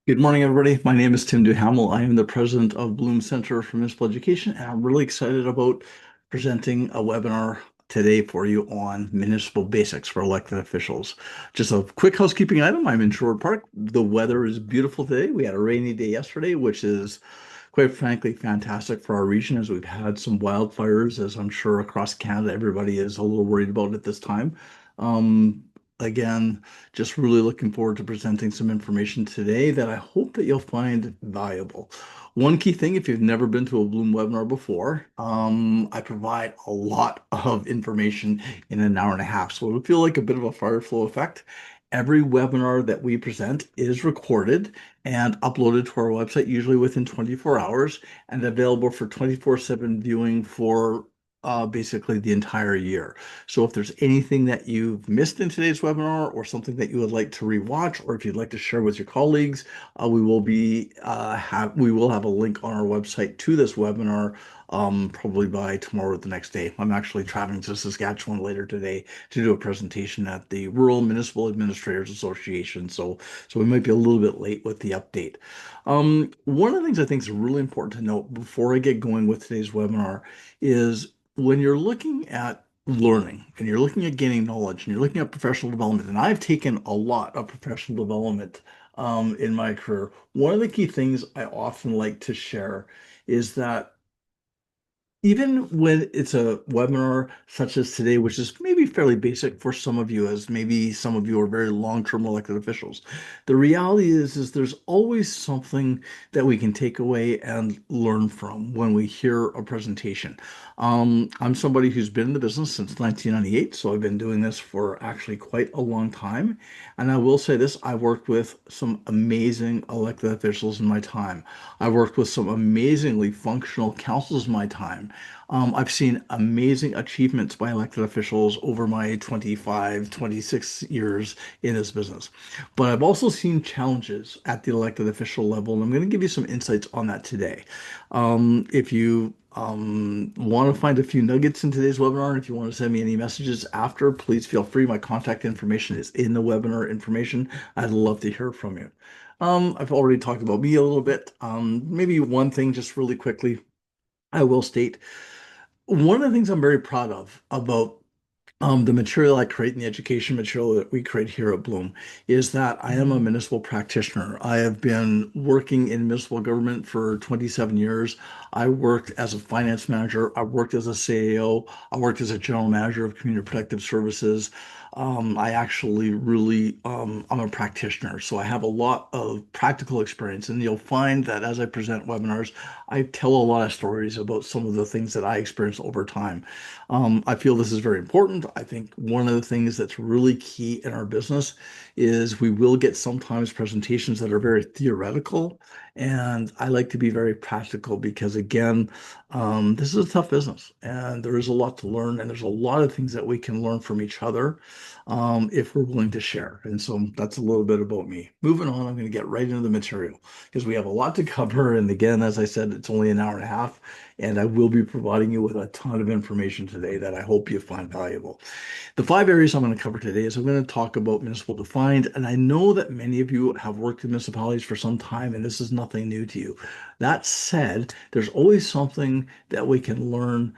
Good morning, everybody. My name is Tim Duhamel. I am the president of Bloom Center for Municipal Education, and I'm really excited about presenting a webinar today for you on municipal basics for elected officials. Just a quick housekeeping item. I'm in Sherwood Park. The weather is beautiful today. We had a rainy day yesterday, which is quite frankly fantastic for our region as we've had some wildfires, as I'm sure across Canada everybody is a little worried about at this time. Um, Again, just really looking forward to presenting some information today that I hope that you'll find valuable. One key thing, if you've never been to a Bloom webinar before, I provide a lot of information in an hour and a half. So it'll feel like a bit of a fire flow effect. Every webinar that we present is recorded and uploaded to our website, usually within 24 hours, and available for 24/7 viewing for basically the entire year. So if there's anything that you've missed in today's webinar or something that you would like to rewatch, or if you'd like to share with your colleagues, we will have a link on our website to this webinar probably by tomorrow or the next day. I'm actually traveling to Saskatchewan later today to do a presentation at the Rural Municipal Administrators Association. So we might be a little bit late with the update. One of the things I think is really important to note before I get going with today's webinar is when you're looking at learning and you're looking at gaining knowledge and you're looking at professional development, and I've taken a lot of professional development in my career, one of the key things I often like to share is that even when it's a webinar such as today, which is maybe fairly basic for some of you, as maybe some of you are very long-term elected officials, the reality is there's always something that we can take away and learn from when we hear a presentation. I'm somebody who's been in the business since 1998, so I've been doing this for actually quite a long time. And I will say this, I've worked with some amazing elected officials in my time. I've worked with some amazingly functional councils in my time. I've seen amazing achievements by elected officials over my 25, 26 years in this business. But I've also seen challenges at the elected official level, and I'm going to give you some insights on that today. If you want to find a few nuggets in today's webinar, and if you want to send me any messages after, please feel free. My contact information is in the webinar information. I'd love to hear from you. I've already talked about me a little bit. Maybe one thing just really quickly, I will state one of the things I'm very proud of about the material I create and the education material that we create here at Bloom is that I am a municipal practitioner. I have been working in municipal government for 27 years. I worked as a finance manager. I worked as a CAO. I worked as a general manager of community protective services. I actually really, I'm a practitioner, so I have a lot of practical experience. And you'll find that as I present webinars, I tell a lot of stories about some of the things that I experienced over time. I feel this is very important. I think one of the things that's really key in our business is we will get sometimes presentations that are very theoretical, and I like to be very practical because, again, this is a tough business, and there is a lot to learn, and there's a lot of things that we can learn from each other if we're willing to share. And so that's a little bit about me. Moving on, I'm going to get right into the material because we have a lot to cover. And again, as I said, it's only an hour and a half, and I will be providing you with a ton of information today that I hope you find valuable. The five areas I'm going to cover today is I'm going to talk about municipal defined, and I know that many of you have worked in municipalities for some time, and this is nothing new to you. That said, there's always something that we can learn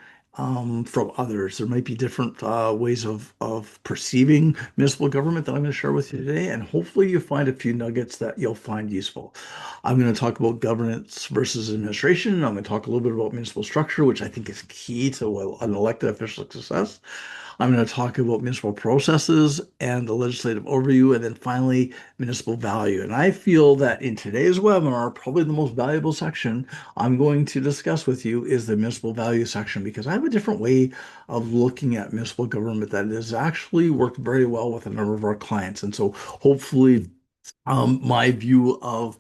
from others. There might be different ways of perceiving municipal government that I'm going to share with you today, and hopefully you find a few nuggets that you'll find useful. I'm going to talk about governance versus administration. I'm going to talk a little bit about municipal structure, which I think is key to an elected official's success. I'm going to talk about municipal processes and the legislative overview, and then finally, municipal value. And I feel that in today's webinar, probably the most valuable section I'm going to discuss with you is the municipal value section because I have a different way of looking at municipal government that has actually worked very well with a number of our clients. And so hopefully my view of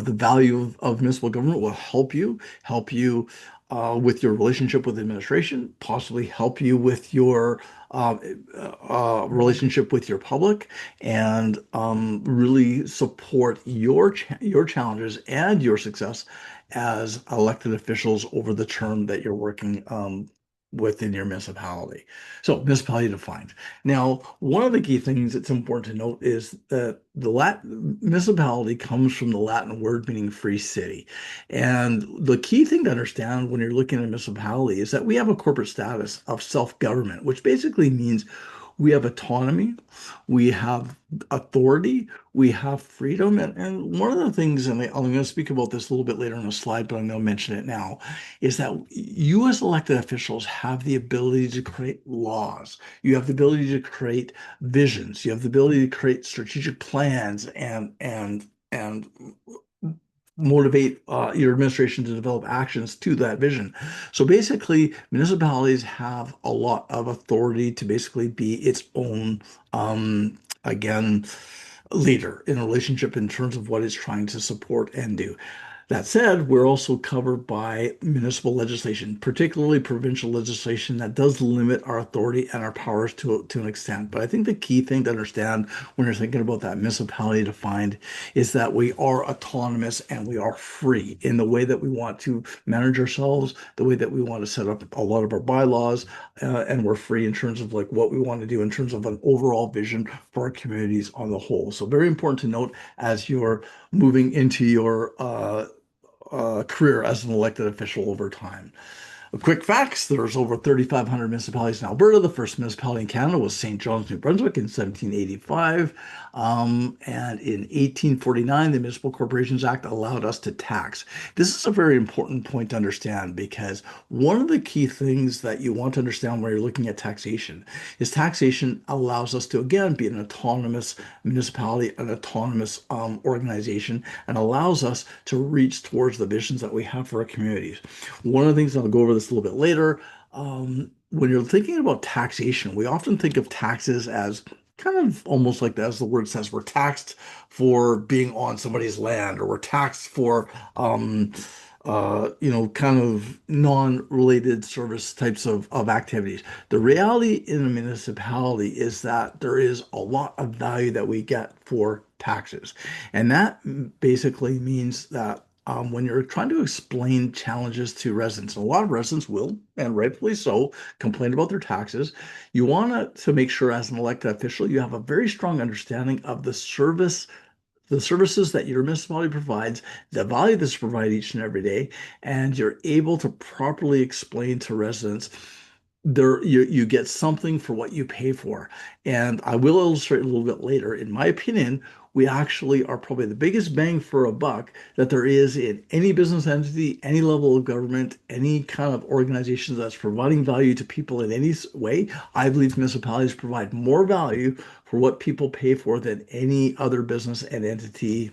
the value of municipal government will help you with your relationship with administration, possibly help you with your uh, relationship with your public, and really support your challenges and your success as elected officials over the term that you're working within your municipality. So municipality defined. Now, one of the key things that's important to note is that the Latin municipality comes from the Latin word meaning free city. And the key thing to understand when you're looking at a municipality is that we have a corporate status of self-government, which basically means we have autonomy, we have authority, we have freedom. And one of the things, and I'm going to speak about this a little bit later on the slide, but I'm going to mention it now, is that you as elected officials have the ability to create laws. You have the ability to create visions. You have the ability to create strategic plans and motivate your administration to develop actions to that vision. So basically, municipalities have a lot of authority to basically be its own, again, leader in a relationship in terms of what it's trying to support and do. That said, we're also covered by municipal legislation, particularly provincial legislation that does limit our authority and our powers to an extent. But I think the key thing to understand when you're thinking about that municipality defined is that we are autonomous and we are free in the way that we want to manage ourselves, the way that we want to set up a lot of our bylaws, and we're free in terms of like what we want to do in terms of an overall vision for our communities on the whole. So very important to note as you're moving into your career as an elected official over time. Quick facts, there's over 3,500 municipalities in Alberta. The first municipality in Canada was St. John's, New Brunswick in 1785. And in 1849, the Municipal Corporations Act allowed us to tax. This is a very important point to understand because one of the key things that you want to understand when you're looking at taxation is taxation allows us to, again, be an autonomous municipality, an autonomous organization, and allows us to reach towards the visions that we have for our communities. One of the things, I'll go over this a little bit later, when you're thinking about taxation, we often think of taxes as kind of almost like, as the word says, we're taxed for being on somebody's land, or we're taxed for kind of non-related service types of activities. The reality in a municipality is that there is a lot of value that we get for taxes. And that basically means that when you're trying to explain challenges to residents, and a lot of residents will, and rightfully so, complain about their taxes, you want to make sure as an elected official you have a very strong understanding of the services that your municipality provides, the value that's provided each and every day, and you're able to properly explain to residents you get something for what you pay for. And I will illustrate a little bit later. In my opinion, we actually are probably the biggest bang for a buck that there is in any business entity, any level of government, any kind of organization that's providing value to people in any way. I believe municipalities provide more value for what people pay for than any other business and entity,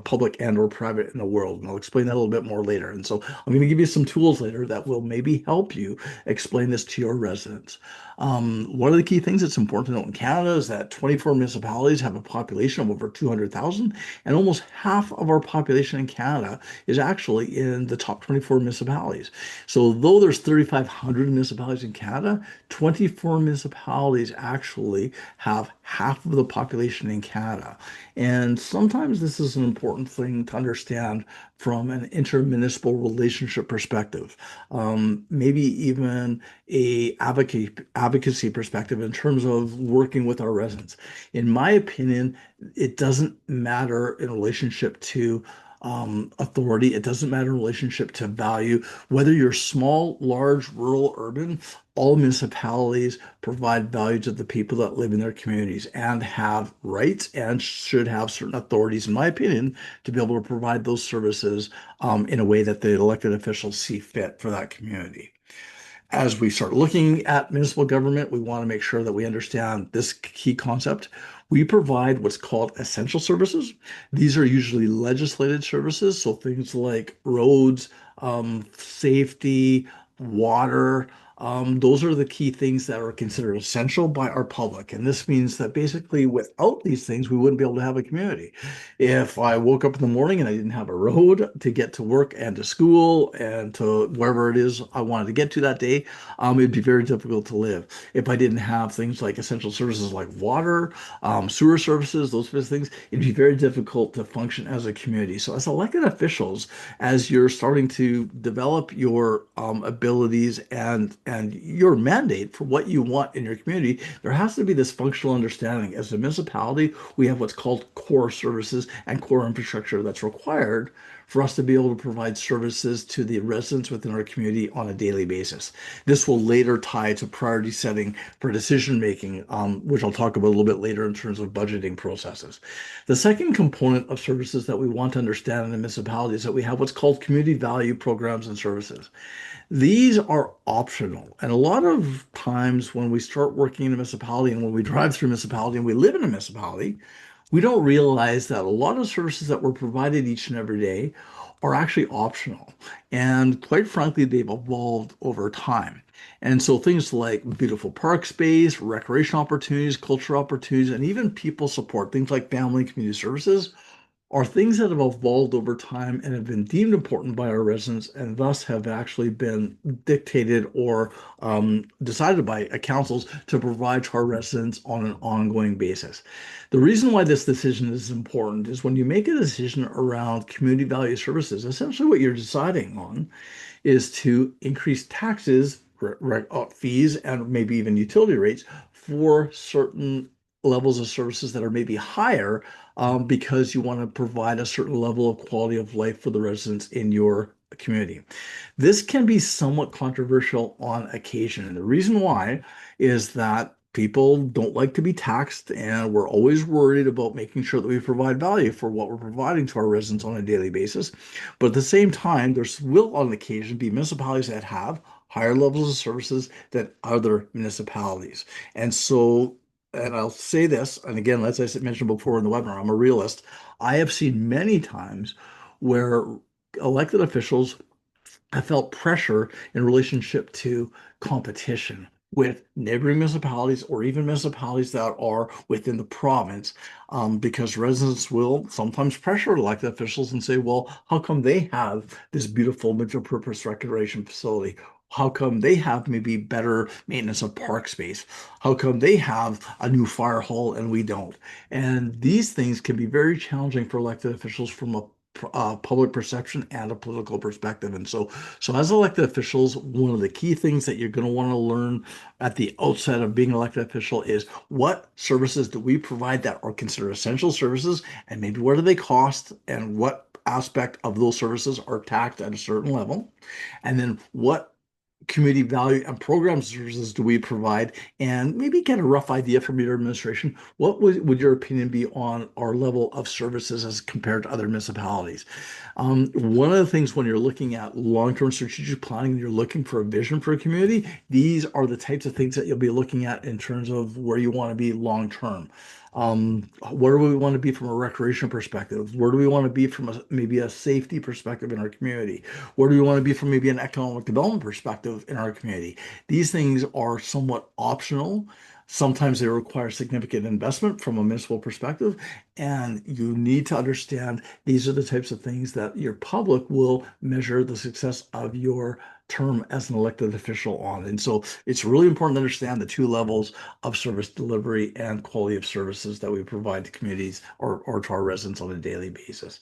public and or private in the world. And I'll explain that a little bit more later. And so I'm going to give you some tools later that will maybe help you explain this to your residents. One of the key things that's important to note in Canada is that 24 municipalities have a population of over 200,000, and almost half of our population in Canada is actually in the top 24 municipalities. So though there's 3,500 municipalities in Canada, 24 municipalities actually have half of the population in Canada. And sometimes this is an important thing to understand from an intermunicipal relationship perspective, maybe even a advocacy perspective in terms of working with our residents. In my opinion, it doesn't matter in relationship to authority. It doesn't matter in relationship to value. Whether you're small, large, rural, urban, all municipalities provide value to the people that live in their communities and have rights and should have certain authorities, in my opinion, to be able to provide those services in a way that the elected officials see fit for that community. As we start looking at municipal government, we want to make sure that we understand this key concept. We provide what's called essential services. These are usually legislated services, so things like roads, safety, water. Those are the key things that are considered essential by our public. And this means that basically without these things, we wouldn't be able to have a community. If I woke up in the morning and I didn't have a road to get to work and to school and to wherever it is I wanted to get to that day, it'd be very difficult to live. If I didn't have things like essential services like water, sewer services, those sorts of things, it'd be very difficult to function as a community. So as elected officials, as you're starting to develop your abilities and and your mandate for what you want in your community, there has to be this functional understanding. As a municipality, we have what's called core services and core infrastructure that's required for us to be able to provide services to the residents within our community on a daily basis. This will later tie to priority setting for decision making, which I'll talk about a little bit later in terms of budgeting processes. The second component of services that we want to understand in the municipality is that we have what's called community value programs and services. These are optional. And a lot of times when we start working in a municipality and when we drive through a municipality and we live in a municipality, we don't realize that a lot of services that were provided each and every day are actually optional. And quite frankly, they've evolved over time. And so things like beautiful park space, recreation opportunities, cultural opportunities, and even people support, things like family and community services, are things that have evolved over time and have been deemed important by our residents and thus have actually been dictated or decided by councils to provide to our residents on an ongoing basis. The reason why this decision is important is when you make a decision around community value services, essentially what you're deciding on is to increase taxes, fees, and maybe even utility rates for certain levels of services that are maybe higher because you want to provide a certain level of quality of life for the residents in your community. This can be somewhat controversial on occasion. And the reason why is that people don't like to be taxed, and we're always worried about making sure that we provide value for what we're providing to our residents on a daily basis. But at the same time, there will on occasion be municipalities that have higher levels of services than other municipalities. And so, and I'll say this, and again, as I mentioned before in the webinar, I'm a realist. I have seen many times where elected officials I felt pressure in relationship to competition with neighboring municipalities or even municipalities that are within the province, because residents will sometimes pressure elected officials and say, well, how come they have this beautiful multi-purpose recreation facility? How come they have maybe better maintenance of park space? How come they have a new fire hall and we don't? And these things can be very challenging for elected officials from a public perception and a political perspective. And so as elected officials, one of the key things that you're going to want to learn at the outset of being an elected official is what services do we provide that are considered essential services, and maybe what do they cost, and what aspect of those services are taxed at a certain level, and then what community value and program services do we provide, and maybe get a rough idea from your administration. What would your opinion be on our level of services as compared to other municipalities? One of the things when you're looking at long-term strategic planning and you're looking for a vision for a community, these are the types of things that you'll be looking at in terms of where you want to be long-term. Where do we want to be from a recreation perspective? Where do we want to be from maybe a safety perspective in our community? Where do we want to be from maybe an economic development perspective in our community? These things are somewhat optional. Sometimes they require significant investment from a municipal perspective, and you need to understand these are the types of things that your public will measure the success of your term as an elected official on. And so it's really important to understand the two levels of service delivery and quality of services that we provide to communities or to our residents on a daily basis.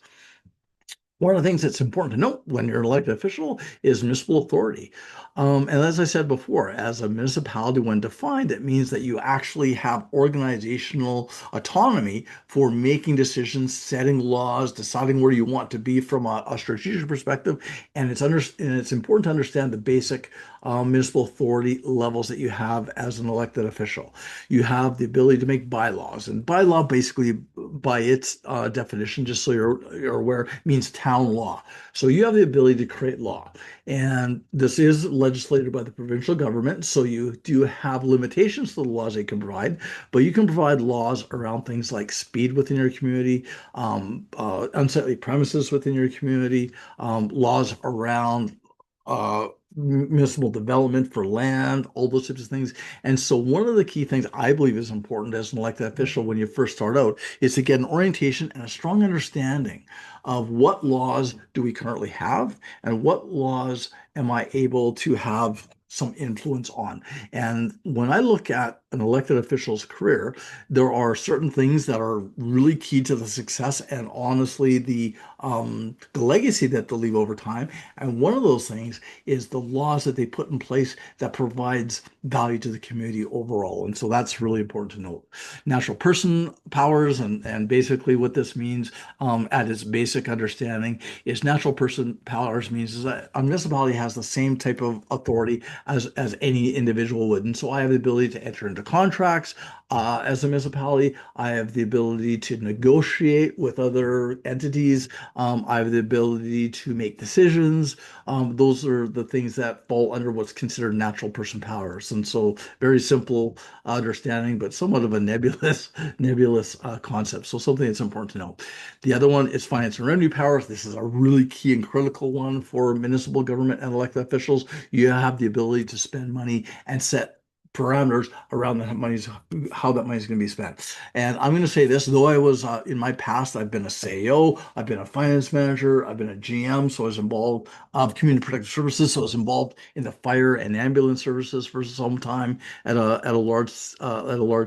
One of the things that's important to note when you're an elected official is municipal authority. And as I said before, as a municipality, when defined, it means that you actually have organizational autonomy for making decisions, setting laws, deciding where you want to be from a strategic perspective. And it's important to understand the basic municipal authority levels that you have as an elected official. You have the ability to make bylaws, and bylaw basically, by its definition, just so you're aware, means town law. So you have the ability to create law, and this is legislated by the provincial government. So you do have limitations to the laws they can provide, but you can provide laws around things like speed within your community, unsightly premises within your community, laws around municipal development for land, all those types of things. And so one of the key things I believe is important as an elected official when you first start out is to get an orientation and a strong understanding of what laws do we currently have and what laws am I able to have some influence on. And when I look at an elected official's career, there are certain things that are really key to the success and honestly the legacy that they'll leave over time. And one of those things is the laws that they put in place that provides value to the community overall. And so that's really important to note. Natural person powers and basically what this means at its basic understanding is natural person powers means is that a municipality has the same type of authority as any individual would. And so I have the ability to enter into contracts as a municipality. I have the ability to negotiate with other entities. I have the ability to make decisions. Those are the things that fall under what's considered natural person powers. And so very simple understanding, but somewhat of a nebulous concept. So something that's important to know. The other one is finance and revenue powers. This is a really key and critical one for municipal government and elected officials. You have the ability to spend money and set parameters around how that money is going to be spent. And I'm going to say this, though I was in my past, I've been a CAO, I've been a finance manager, I've been a GM, so I was involved of community protective services, so I was involved in the fire and ambulance services for some time at a large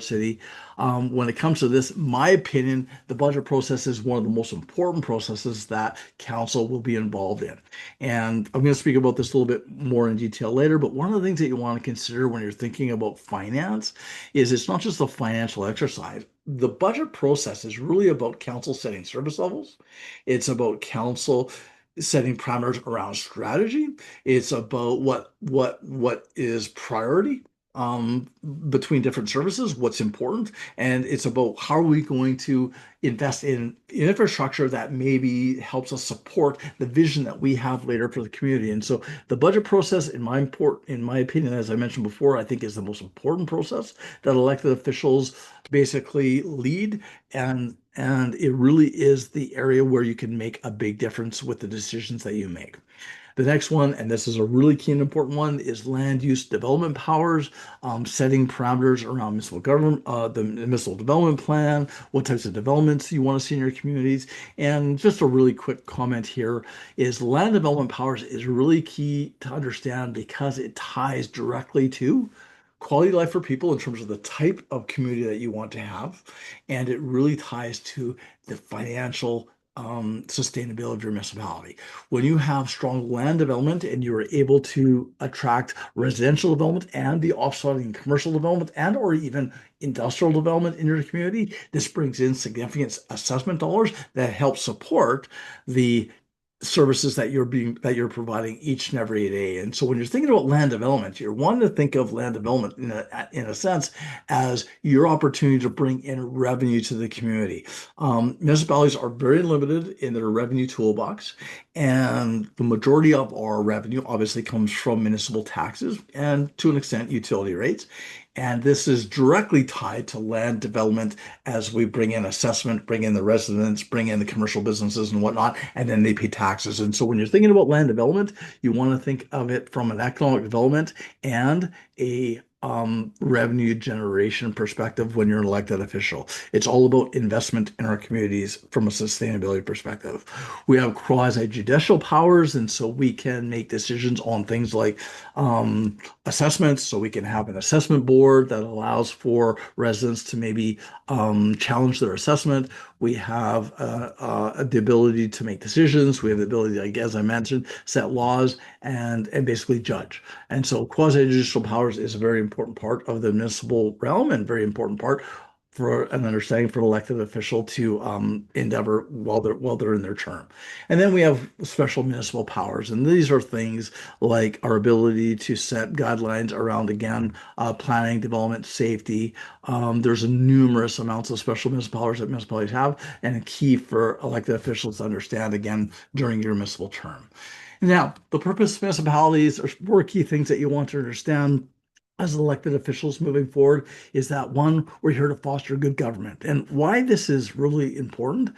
city. When it comes to this, my opinion, the budget process is one of the most important processes that council will be involved in. And I'm going to speak about this a little bit more in detail later, but one of the things that you want to consider when you're thinking about finance is it's not just a financial exercise. The budget process is really about council setting service levels. It's about council setting parameters around strategy. It's about what is priority between different services, what's important, and it's about how are we going to invest in infrastructure that maybe helps us support the vision that we have later for the community. And so the budget process, in my opinion, as I mentioned before, I think is the most important process that elected officials basically lead, and it really is the area where you can make a big difference with the decisions that you make. The next one, and this is a really key and important one, is land use development powers, setting parameters around municipal government, the municipal development plan, what types of developments you want to see in your communities. And just a really quick comment here is land development powers is really key to understand because it ties directly to quality of life for people in terms of the type of community that you want to have. And it really ties to the financial sustainability of your municipality. When you have strong land development and you are able to attract residential development and the offsetting commercial development and or even industrial development in your community, this brings in significant assessment dollars that help support the services that you're providing each and every day. And so when you're thinking about land development, you're wanting to think of land development in a sense as your opportunity to bring in revenue to the community. Municipalities are very limited in their revenue toolbox, and the majority of our revenue obviously comes from municipal taxes and to an extent utility rates. And this is directly tied to land development as we bring in assessment, bring in the residents, bring in the commercial businesses and whatnot, and then they pay taxes. And so when you're thinking about land development, you want to think of it from an economic development and a revenue generation perspective when you're an elected official. It's all about investment in our communities from a sustainability perspective. We have quasi-judicial powers, and so we can make decisions on things like assessments. So we can have an assessment board that allows for residents to maybe challenge their assessment. We have the ability to make decisions. We have the ability, like, as I mentioned, set laws and basically judge. And so quasi-judicial powers is a very important part of the municipal realm and very important part for an understanding for an elected official to endeavor while they're in their term. And then we have special municipal powers, and these are things like our ability to set guidelines around, again, planning, development, safety. There's numerous amounts of special municipal powers that municipalities have, and a key for elected officials to understand, again, during your municipal term. Now, the purpose of municipalities are four key things that you want to understand as elected officials moving forward is that one, we're here to foster good government. And why this is really important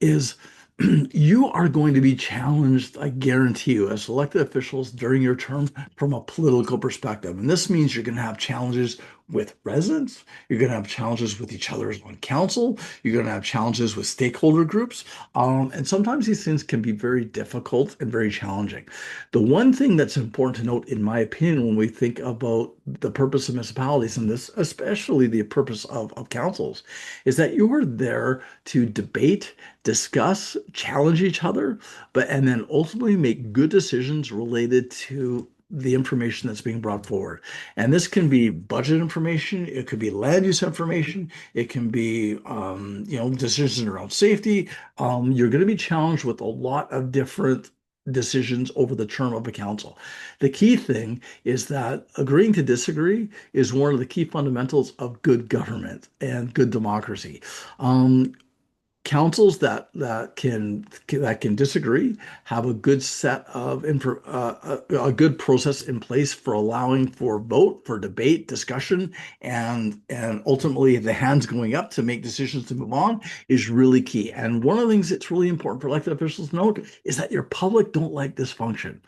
is you are going to be challenged, I guarantee you, as elected officials during your term from a political perspective. And this means you're going to have challenges with residents. You're going to have challenges with each other on council. You're going to have challenges with stakeholder groups. And sometimes these things can be very difficult and very challenging. The one thing that's important to note, in my opinion, when we think about the purpose of municipalities, and this especially the purpose of councils, is that you are there to debate, discuss, challenge each other, but and then ultimately make good decisions related to the information that's being brought forward. And this can be budget information, it could be land use information, it can be decisions around safety. You're going to be challenged with a lot of different decisions over the term of a council. The key thing is that agreeing to disagree is one of the key fundamentals of good government and good democracy. Um, Councils that can disagree have a good set of info, a good process in place for allowing for vote, for debate, discussion, and ultimately the hands going up to make decisions to move on is really key. And one of the things that's really important for elected officials to note is that your public don't like dysfunction.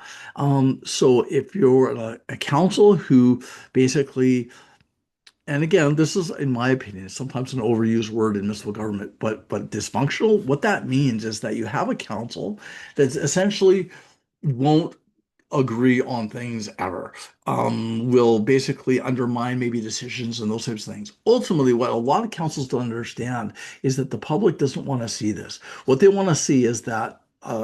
So if you're a council who basically, and again, this is, in my opinion, sometimes an overused word in municipal government, but dysfunctional. What that means is that you have a council that essentially won't agree on things ever, will basically undermine maybe decisions and those types of things. Ultimately, what a lot of councils don't understand is that the public doesn't want to see this. What they want to see is that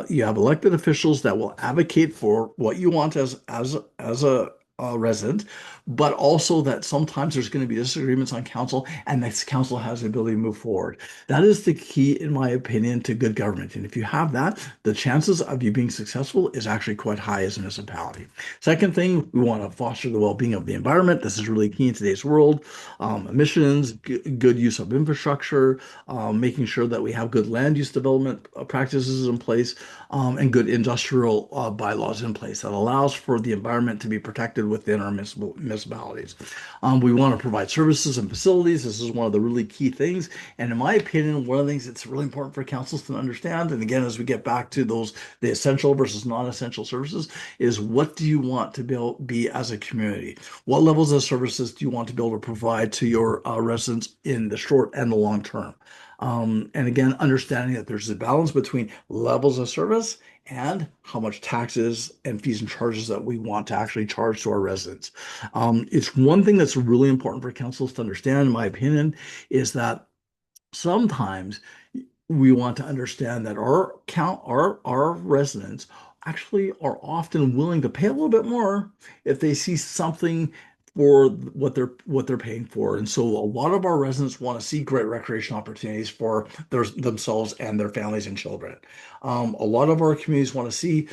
you have elected officials that will advocate for what you want as a resident, but also that sometimes there's going to be disagreements on council, and this council has the ability to move forward. That is the key, in my opinion, to good government. And if you have that, the chances of you being successful is actually quite high as a municipality. Second thing, we want to foster the well-being of the environment. This is really key in today's world. Emissions, good use of infrastructure, making sure that we have good land use development practices in place, and good industrial bylaws in place that allows for the environment to be protected within our municipalities. We want to provide services and facilities. This is one of the really key things. And in my opinion, one of the things that's really important for councils to understand, and again, as we get back to the essential versus non-essential services, is what do you want to be as a community? What levels of services do you want to be able to provide to your residents in the short and the long term? And again, understanding that there's a balance between levels of service and how much taxes and fees and charges that we want to actually charge to our residents. It's one thing that's really important for councils to understand, in my opinion, is that sometimes we want to understand that our residents actually are often willing to pay a little bit more if they see something for what they're paying for. And so a lot of our residents want to see great recreation opportunities for themselves and their families and children. A lot of our communities want to see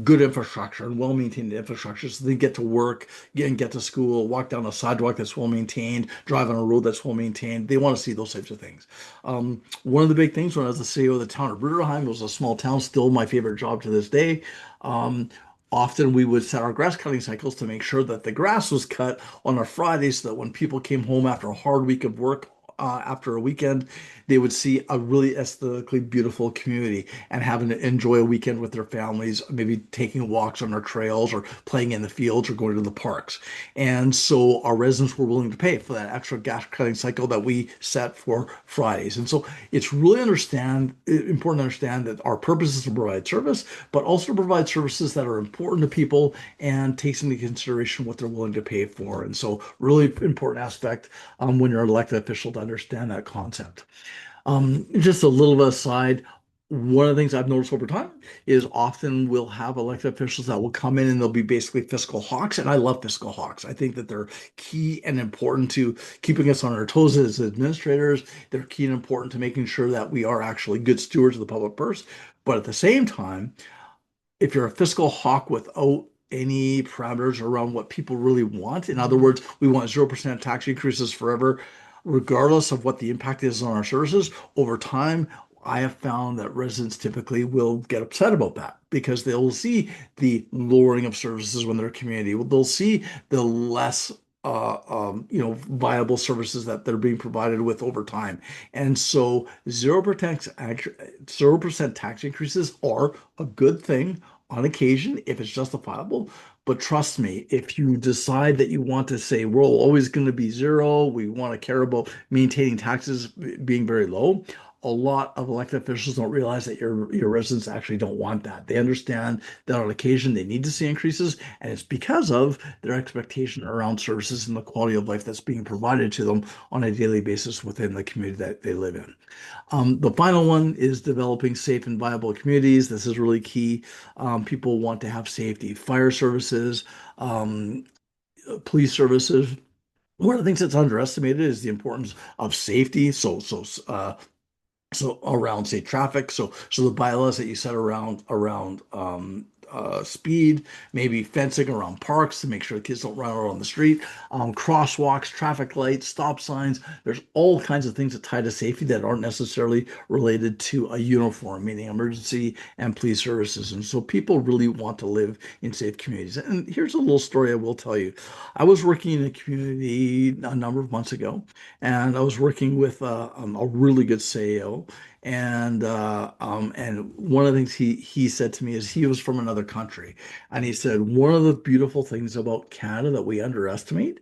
good infrastructure and well-maintained infrastructure so they get to work, get to school, walk down a sidewalk that's well-maintained, drive on a road that's well-maintained. They want to see those types of things. One of the big things when I was the CEO of the town of Bruderheim, it was a small town, still my favorite job to this day. Um, Often we would set our grass cutting cycles to make sure that the grass was cut on a Friday so that when people came home after a hard week of work, after a weekend, they would see a really aesthetically beautiful community and having to enjoy a weekend with their families, maybe taking walks on our trails or playing in the fields or going to the parks. And so our residents were willing to pay for that extra gas cutting cycle that we set for Fridays. And so it's really important to understand that our purpose is to provide service, but also to provide services that are important to people and takes into consideration what they're willing to pay for. And so really important aspect when you're an elected official to understand that concept. Just a little bit aside, one of the things I've noticed over time is often we'll have elected officials that will come in and they'll be basically fiscal hawks. And I love fiscal hawks. I think that they're key and important to keeping us on our toes as administrators. They're key and important to making sure that we are actually good stewards of the public purse. But at the same time, if you're a fiscal hawk without any parameters around what people really want, in other words, we want 0% tax increases forever, regardless of what the impact is on our services, over time, I have found that residents typically will get upset about that because they'll see the lowering of services when they're a community. They'll see the less viable services that they're being provided with over time. And so 0% tax increases are a good thing on occasion if it's justifiable. But trust me, if you decide that you want to say we're always going to be zero, we want to care about maintaining taxes being very low, a lot of elected officials don't realize that your residents actually don't want that. They understand that on occasion they need to see increases, and it's because of their expectation around services and the quality of life that's being provided to them on a daily basis within the community that they live in. The final one is developing safe and viable communities. This is really key. People want to have safety, fire services, um, police services. One of the things that's underestimated is the importance of safety. So around say traffic, so the bylaws that you set around speed, maybe fencing around parks to make sure the kids don't run out on the street, crosswalks, traffic lights, stop signs. There's all kinds of things that tie to safety that aren't necessarily related to a uniform, meaning emergency and police services. And so people really want to live in safe communities. And here's a little story I will tell you. I was working in a community a number of months ago, and I was working with a really good CEO. And one of the things he said to me is he was from another country, and he said one of the beautiful things about Canada that we underestimate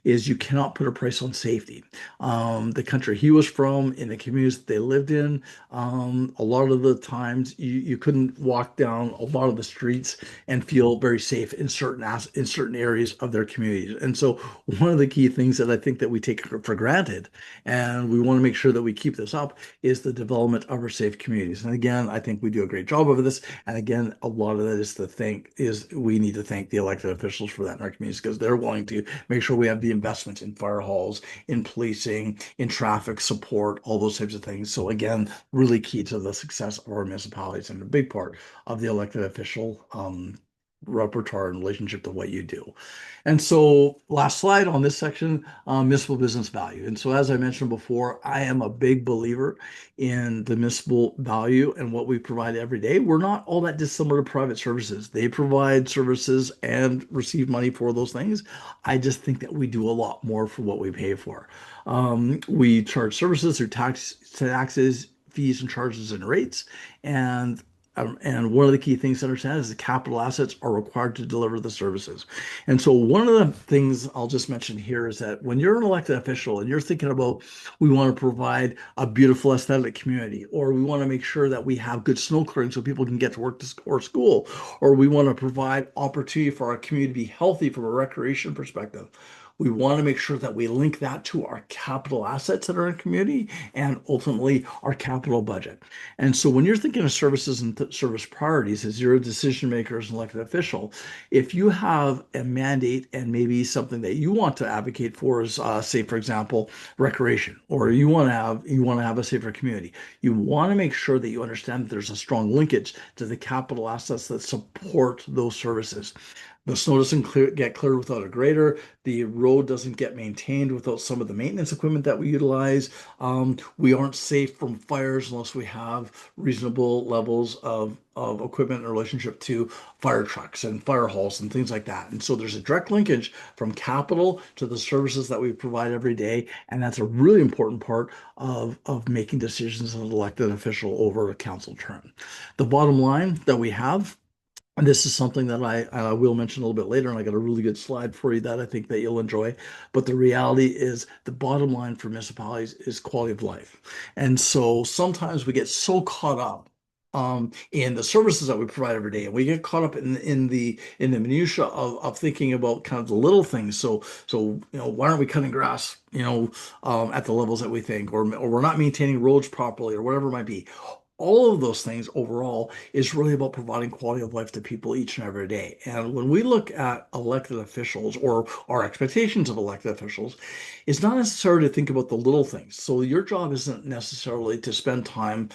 is you cannot put a price on safety. The country he was from, in the communities that they lived in, a lot of the times you couldn't walk down a lot of the streets and feel very safe in certain areas of their communities. And so one of the key things that I think that we take for granted, and we want to make sure that we keep this up, is the development of our safe communities. And again, I think we do a great job of this. And again, a lot of that is we need to thank the elected officials for that in our communities, because they're willing to make sure we have the investments in fire halls, in policing, in traffic support, all those types of things. So again, really key to the success of our municipalities and a big part of the elected official repertoire in relationship to what you do. And so, last slide on this section, municipal business value. And so, as I mentioned before, I am a big believer in the municipal value and what we provide every day. We're not all that dissimilar to private services. They provide services and receive money for those things. I just think that we do a lot more for what we pay for. We charge services through taxes, fees, and charges and rates. And one of the key things to understand is the capital assets are required to deliver the services. And so one of the things I'll just mention here is that when you're an elected official and you're thinking about, we want to provide a beautiful aesthetic community, or we want to make sure that we have good snow clearing so people can get to work or school, or we want to provide opportunity for our community to be healthy from a recreation perspective. We want to make sure that we link that to our capital assets that are in community and ultimately our capital budget. And so when you're thinking of services and service priorities as you're a decision maker as an elected official, if you have a mandate and maybe something that you want to advocate for is, say, for example, recreation, or you want to have a safer community, you want to make sure that you understand that there's a strong linkage to the capital assets that support those services. The snow doesn't get cleared without a grader. The road doesn't get maintained without some of the maintenance equipment that we utilize. We aren't safe from fires unless we have reasonable levels of equipment in relationship to fire trucks and fire halls and things like that. And so there's a direct linkage from capital to the services that we provide every day. And that's a really important part of making decisions as an elected official over a council term. The bottom line that we have, and this is something that I will mention a little bit later, and I got a really good slide for you that I think that you'll enjoy. But the reality is the bottom line for municipalities is quality of life. And so sometimes we get so caught up in the services that we provide every day, and we get caught up in the minutia of thinking about kind of the little things. So why aren't we cutting grass, at the levels that we think, or we're not maintaining roads properly, or whatever it might be. All of those things overall is really about providing quality of life to people each and every day. And when we look at elected officials, or our expectations of elected officials, it's not necessarily to think about the little things. So your job isn't necessarily to spend time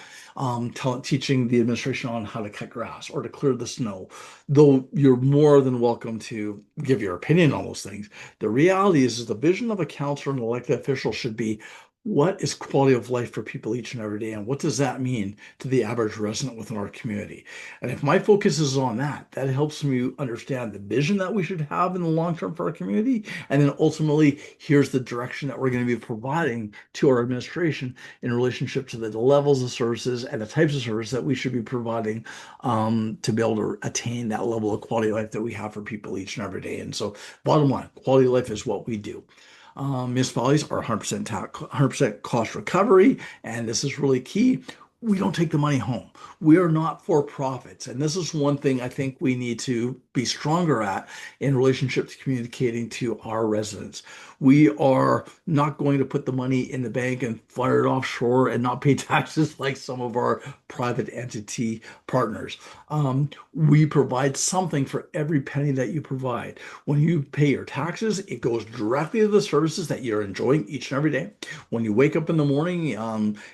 teaching the administration on how to cut grass or to clear the snow, though you're more than welcome to give your opinion on those things. The reality is the vision of a councilor and elected official should be What is quality of life for people each and every day, and what does that mean to the average resident within our community? And if my focus is on that, that helps me understand the vision that we should have in the long term for our community, and then ultimately, here's the direction that we're going to be providing to our administration in relationship to the levels of services and the types of service that we should be providing to be able to attain that level of quality of life that we have for people each and every day. And so, bottom line, quality of life is what we do. Municipalities are 100% cost recovery, and this is really key. We don't take the money home. We are not for profits. And this is one thing I think we need to be stronger at in relationship to communicating to our residents. We are not going to put the money in the bank and fire it offshore and not pay taxes like some of our private entity partners. We provide something for every penny that you provide. When you pay your taxes, it goes directly to the services that you're enjoying each and every day. When you wake up in the morning,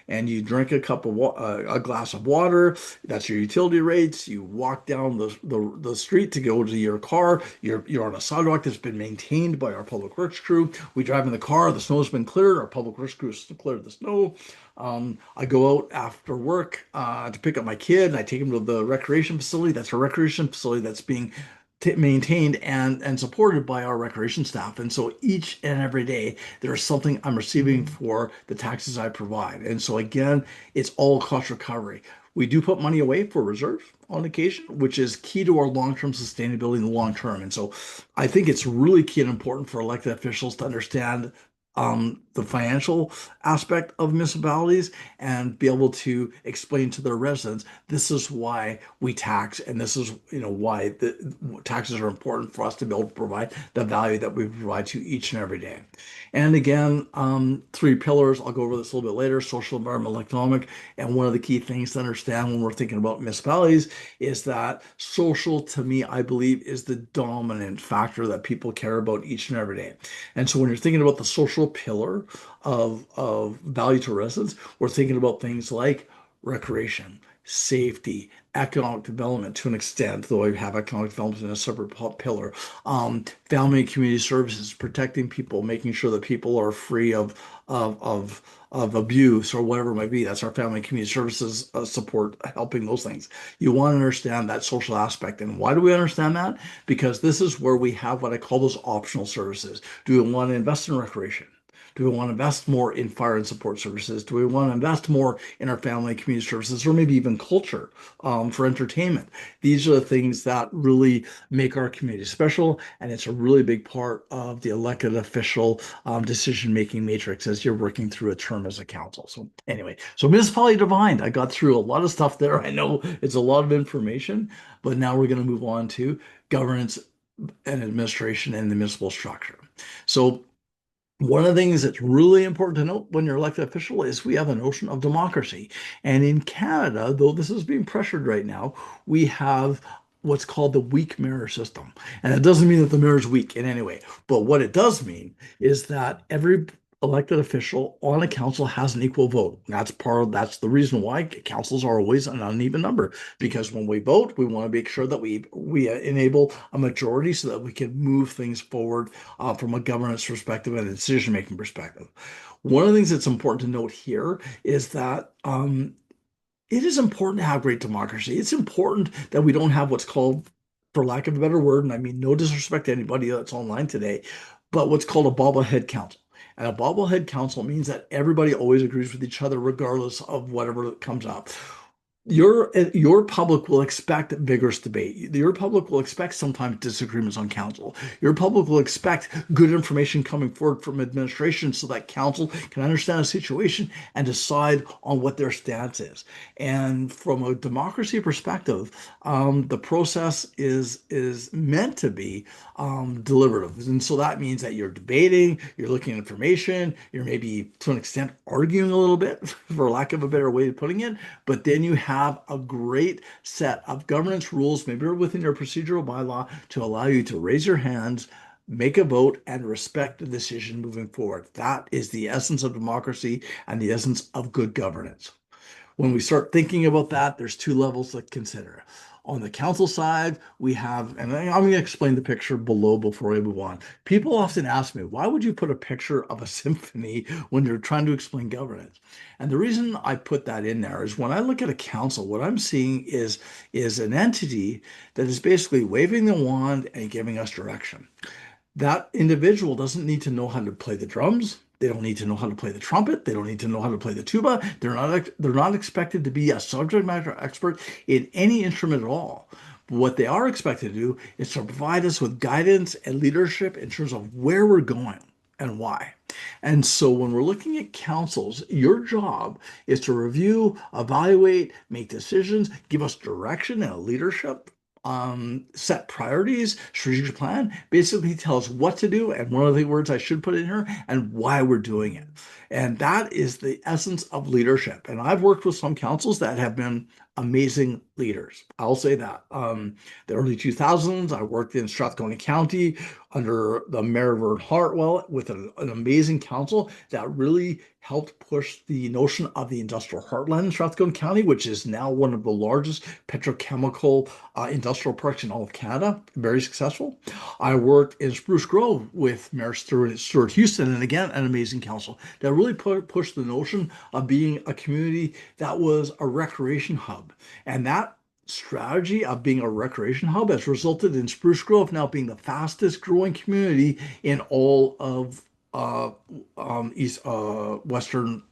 and you drink a glass of water, that's your utility rates. You walk down the street to go to your car. You're on a sidewalk that's been maintained by our public works crew. We drive in the car. The snow's been cleared. Our public works crew has cleared the snow. I go out after work to pick up my kid, and I take him to the recreation facility. That's a recreation facility that's being maintained and supported by our recreation staff. And so each and every day, there is something I'm receiving for the taxes I provide. And so again, it's all cost recovery. We do put money away for reserves on occasion, which is key to our long-term sustainability in the long term. And so I think it's really key and important for elected officials to understand the financial aspect of municipalities and be able to explain to their residents this is why we tax, and this is why the taxes are important for us to be able to provide the value that we provide to each and every day. And again, three pillars, I'll go over this a little bit later: social, environmental, economic. And one of the key things to understand when we're thinking about municipalities is that social, to me, I believe, is the dominant factor that people care about each and every day. And so when you're thinking about the social pillar of value to residents, we're thinking about things like recreation, safety, economic development to an extent, though I have economic development in a separate pillar. Family and community services, protecting people, making sure that people are free of of of abuse or whatever it might be. That's our family and community services support, helping those things. You want to understand that social aspect. And why do we understand that? Because this is where we have what I call those optional services. Do we want to invest in recreation? Do we want to invest more in fire and support services? Do we want to invest more in our family and community services, or maybe even culture for entertainment? These are the things that really make our community special, and it's a really big part of the elected official decision-making matrix as you're working through a term as a council. So anyway, so municipality defined. I got through a lot of stuff there. I know it's a lot of information, but now we're going to move on to governance and administration and the municipal structure. So one of the things that's really important to note when you're elected official is we have a notion of democracy. And in Canada, though this is being pressured right now, we have what's called the weak mirror system. And it doesn't mean that the mirror is weak in any way. But what it does mean is that every elected official on a council has an equal vote. That's the reason why councils are always an uneven number, because when we vote, we want to make sure that we enable a majority so that we can move things forward from a governance perspective and a decision-making perspective. One of the things that's important to note here is that it is important to have great democracy. It's important that we don't have what's called, for lack of a better word, and I mean no disrespect to anybody that's online today, but what's called a bobblehead council. And a bobblehead council means that everybody always agrees with each other regardless of whatever comes up. Your public will expect vigorous debate. Your public will expect sometimes disagreements on council. Your public will expect good information coming forward from administration so that council can understand a situation and decide on what their stance is. And from a democracy perspective, the process is meant to be deliberative. And so that means that you're debating, you're looking at information, you're maybe to an extent arguing a little bit, for lack of a better way of putting it, but then you have a great set of governance rules, maybe within your procedural bylaw, to allow you to raise your hands, make a vote, and respect the decision moving forward. That is the essence of democracy and the essence of good governance. When we start thinking about that, there's two levels to consider. On the council side, we have, and I'm going to explain the picture below before we move on. People often ask me, why would you put a picture of a symphony when you're trying to explain governance? And the reason I put that in there is when I look at a council, what I'm seeing is an entity that is basically waving the wand and giving us direction. That individual doesn't need to know how to play the drums. They don't need to know how to play the trumpet. They don't need to know how to play the tuba. They're not expected to be a subject matter expert in any instrument at all. But what they are expected to do is to provide us with guidance and leadership in terms of where we're going and why. And so when we're looking at councils, your job is to review, evaluate, make decisions, give us direction and leadership, set priorities, strategic plan, basically tell us what to do. And one of the words I should put in here, and why we're doing it. And that is the essence of leadership. And I've worked with some councils that have been amazing leaders. I'll say that. The early 2000s, I worked in Strathcona County under the Mayor Vern Hartwell with an amazing council that really helped push the notion of the industrial heartland in Strathcona County, which is now one of the largest petrochemical industrial parks in all of Canada. Very successful. I worked in Spruce Grove with Mayor Stuart Houston, and again, an amazing council that really pushed the notion of being a community that was a recreation hub. And that strategy of being a recreation hub has resulted in Spruce Grove now being the fastest growing community in all of uh, east western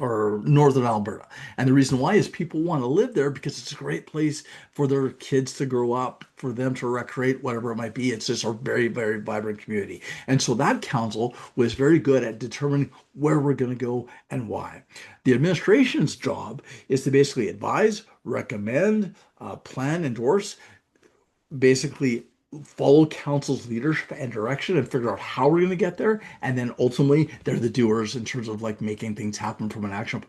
or northern Alberta. And the reason why is people want to live there because it's a great place for their kids to grow up, for them to recreate, whatever it might be. It's just a very, very vibrant community. And so that council was very good at determining where we're going to go and why. The administration's job is to basically advise, recommend, plan, endorse, basically follow council's leadership and direction and figure out how we're going to get there. And then ultimately, they're the doers in terms of like making things happen from an action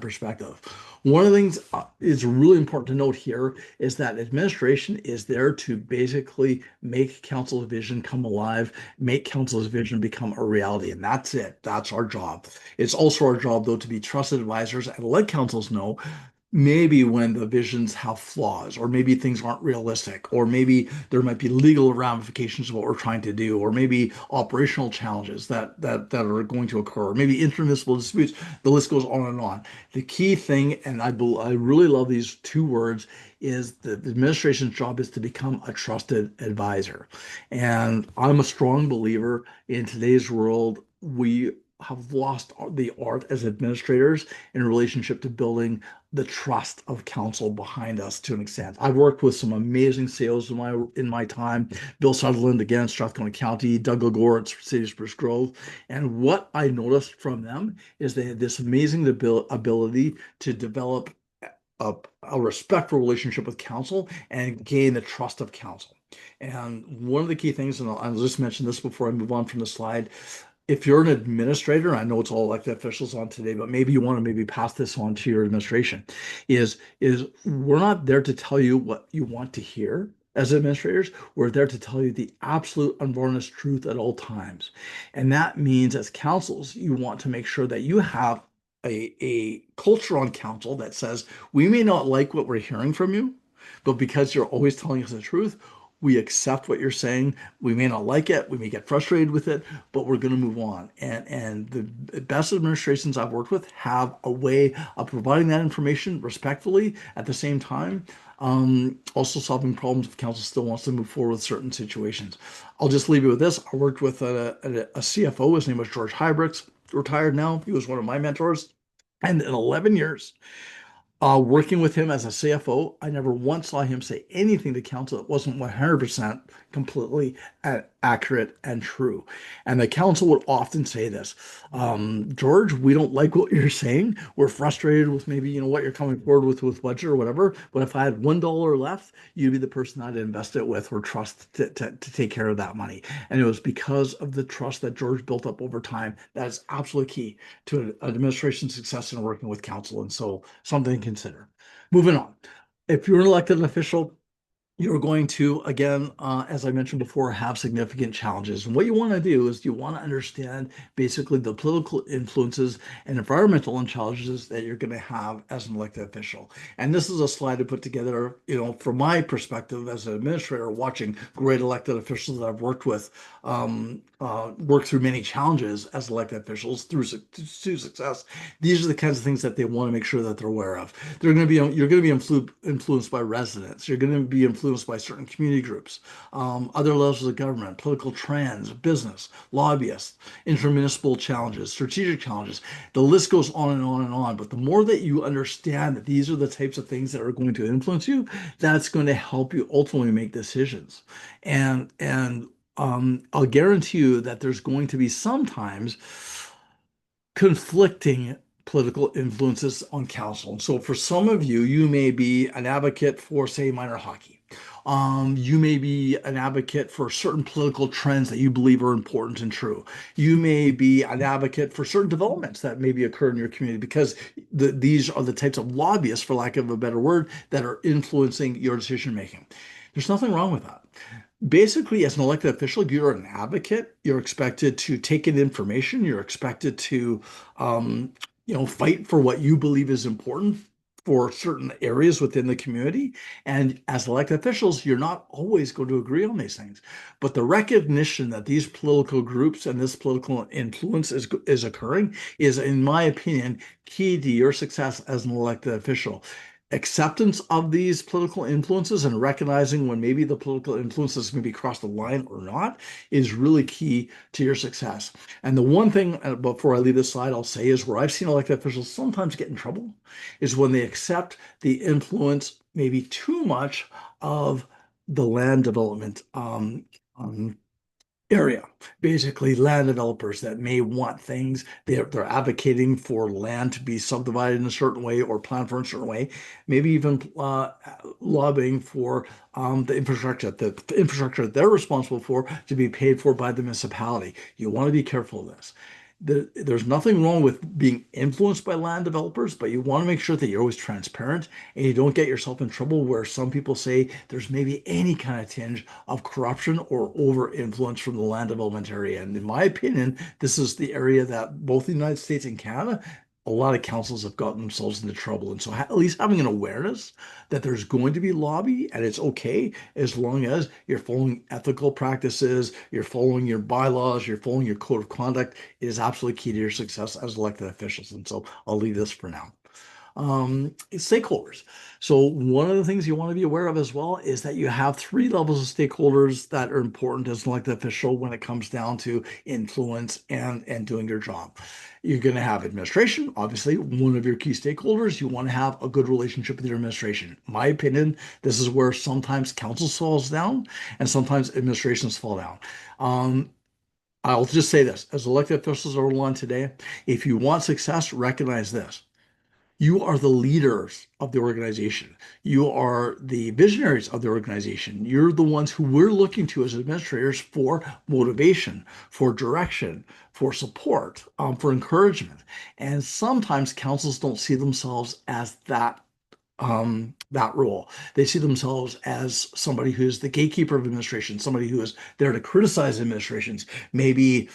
perspective. One of the things is really important to note here is that administration is there to basically make council's vision come alive, make council's vision become a reality. And that's it. That's our job. It's also our job, though, to be trusted advisors and let councils know maybe when the visions have flaws, or maybe things aren't realistic, or maybe there might be legal ramifications of what we're trying to do, or maybe operational challenges that are going to occur, or maybe intermunicipal disputes. The list goes on and on. The key thing, and I really love these two words, is that the administration's job is to become a trusted advisor. And I'm a strong believer in today's world. We have lost the art as administrators in relationship to building the trust of council behind us to an extent. I've worked with some amazing sales in my time. Bill Sutherland, again, Strathcona County, Doug Legore at City of Spruce Grove. And what I noticed from them is they had this amazing ability to develop a respectful relationship with council and gain the trust of council. And one of the key things, and I'll just mention this before I move on from the slide, if you're an administrator, I know it's all elected officials on today, but maybe you want to maybe pass this on to your administration, is we're not there to tell you what you want to hear as administrators. We're there to tell you the absolute unvarnished truth at all times. And that means as councils, you want to make sure that you have a culture on council that says, we may not like what we're hearing from you, but because you're always telling us the truth, we accept what you're saying. We may not like it, we may get frustrated with it, but we're going to move on. And the best administrations I've worked with have a way of providing that information respectfully at the same time. Also solving problems if council still wants to move forward with certain situations. I'll just leave you with this. I worked with a CFO. His name was George Hybricks, retired now. He was one of my mentors. And in 11 years, working with him as a CFO, I never once saw him say anything to council that wasn't 100% completely accurate and true. And the council would often say this, George, we don't like what you're saying. We're frustrated with maybe, what you're coming forward with budget or whatever. But if I had $1 left, you'd be the person I'd invest it with or trust to take care of that money. And it was because of the trust that George built up over time. That is absolutely key to an administration success in working with council. And so something to consider. Moving on. If you're an elected official, You're going to, again, as I mentioned before, have significant challenges. And what you want to do is you want to understand basically the political influences and environmental challenges that you're going to have as an elected official. And this is a slide I put together, from my perspective as an administrator, watching great elected officials that I've worked with work through many challenges as elected officials to success. These are the kinds of things that they want to make sure that they're aware of. You're going to be influenced by residents. You're going to be influenced by certain community groups, other levels of government, political trends, business, lobbyists, intermunicipal challenges, strategic challenges. The list goes on and on and on. But the more that you understand that these are the types of things that are going to influence you, that's going to help you ultimately make decisions. And I'll guarantee you that there's going to be sometimes conflicting political influences on council. So for some of you, you may be an advocate for, say, minor hockey. You may be an advocate for certain political trends that you believe are important and true. You may be an advocate for certain developments that maybe occur in your community because these are the types of lobbyists, for lack of a better word, that are influencing your decision making. There's nothing wrong with that. Basically, as an elected official, you're an advocate. You're expected to take in information. You're expected to, fight for what you believe is important for certain areas within the community. And as elected officials, you're not always going to agree on these things. But the recognition that these political groups and this political influence is occurring is, in my opinion, key to your success as an elected official. Acceptance of these political influences and recognizing when maybe the political influences maybe cross the line or not is really key to your success. And the one thing before I leave this slide, I'll say is where I've seen elected officials sometimes get in trouble is when they accept the influence maybe too much of the land development area. Basically, land developers that may want things, they're advocating for land to be subdivided in a certain way or planned for a certain way, maybe even lobbying for the infrastructure they're responsible for to be paid for by the municipality. You want to be careful of this. There's nothing wrong with being influenced by land developers, but you want to make sure that you're always transparent and you don't get yourself in trouble where some people say there's maybe any kind of tinge of corruption or over influence from the land development area. And in my opinion, this is the area that both the United States and Canada, a lot of councils have gotten themselves into trouble. And so at least having an awareness that there's going to be lobby and it's okay as long as you're following ethical practices, you're following your bylaws, you're following your code of conduct is absolutely key to your success as elected officials. And so I'll leave this for now. Stakeholders. So one of the things you want to be aware of as well is that you have three levels of stakeholders that are important as an elected official when it comes down to influence and doing your job. You're going to have administration, obviously, one of your key stakeholders. You want to have a good relationship with your administration. In my opinion, this is where sometimes council falls down and sometimes administrations fall down. I'll just say this, as elected officials are on today, if you want success, recognize this. You are the leaders of the organization. You are the visionaries of the organization. You're the ones who we're looking to as administrators for motivation, for direction, for support, for encouragement. And sometimes councils don't see themselves as that role. They see themselves as somebody who's the gatekeeper of administration, somebody who is there to criticize administrations, maybe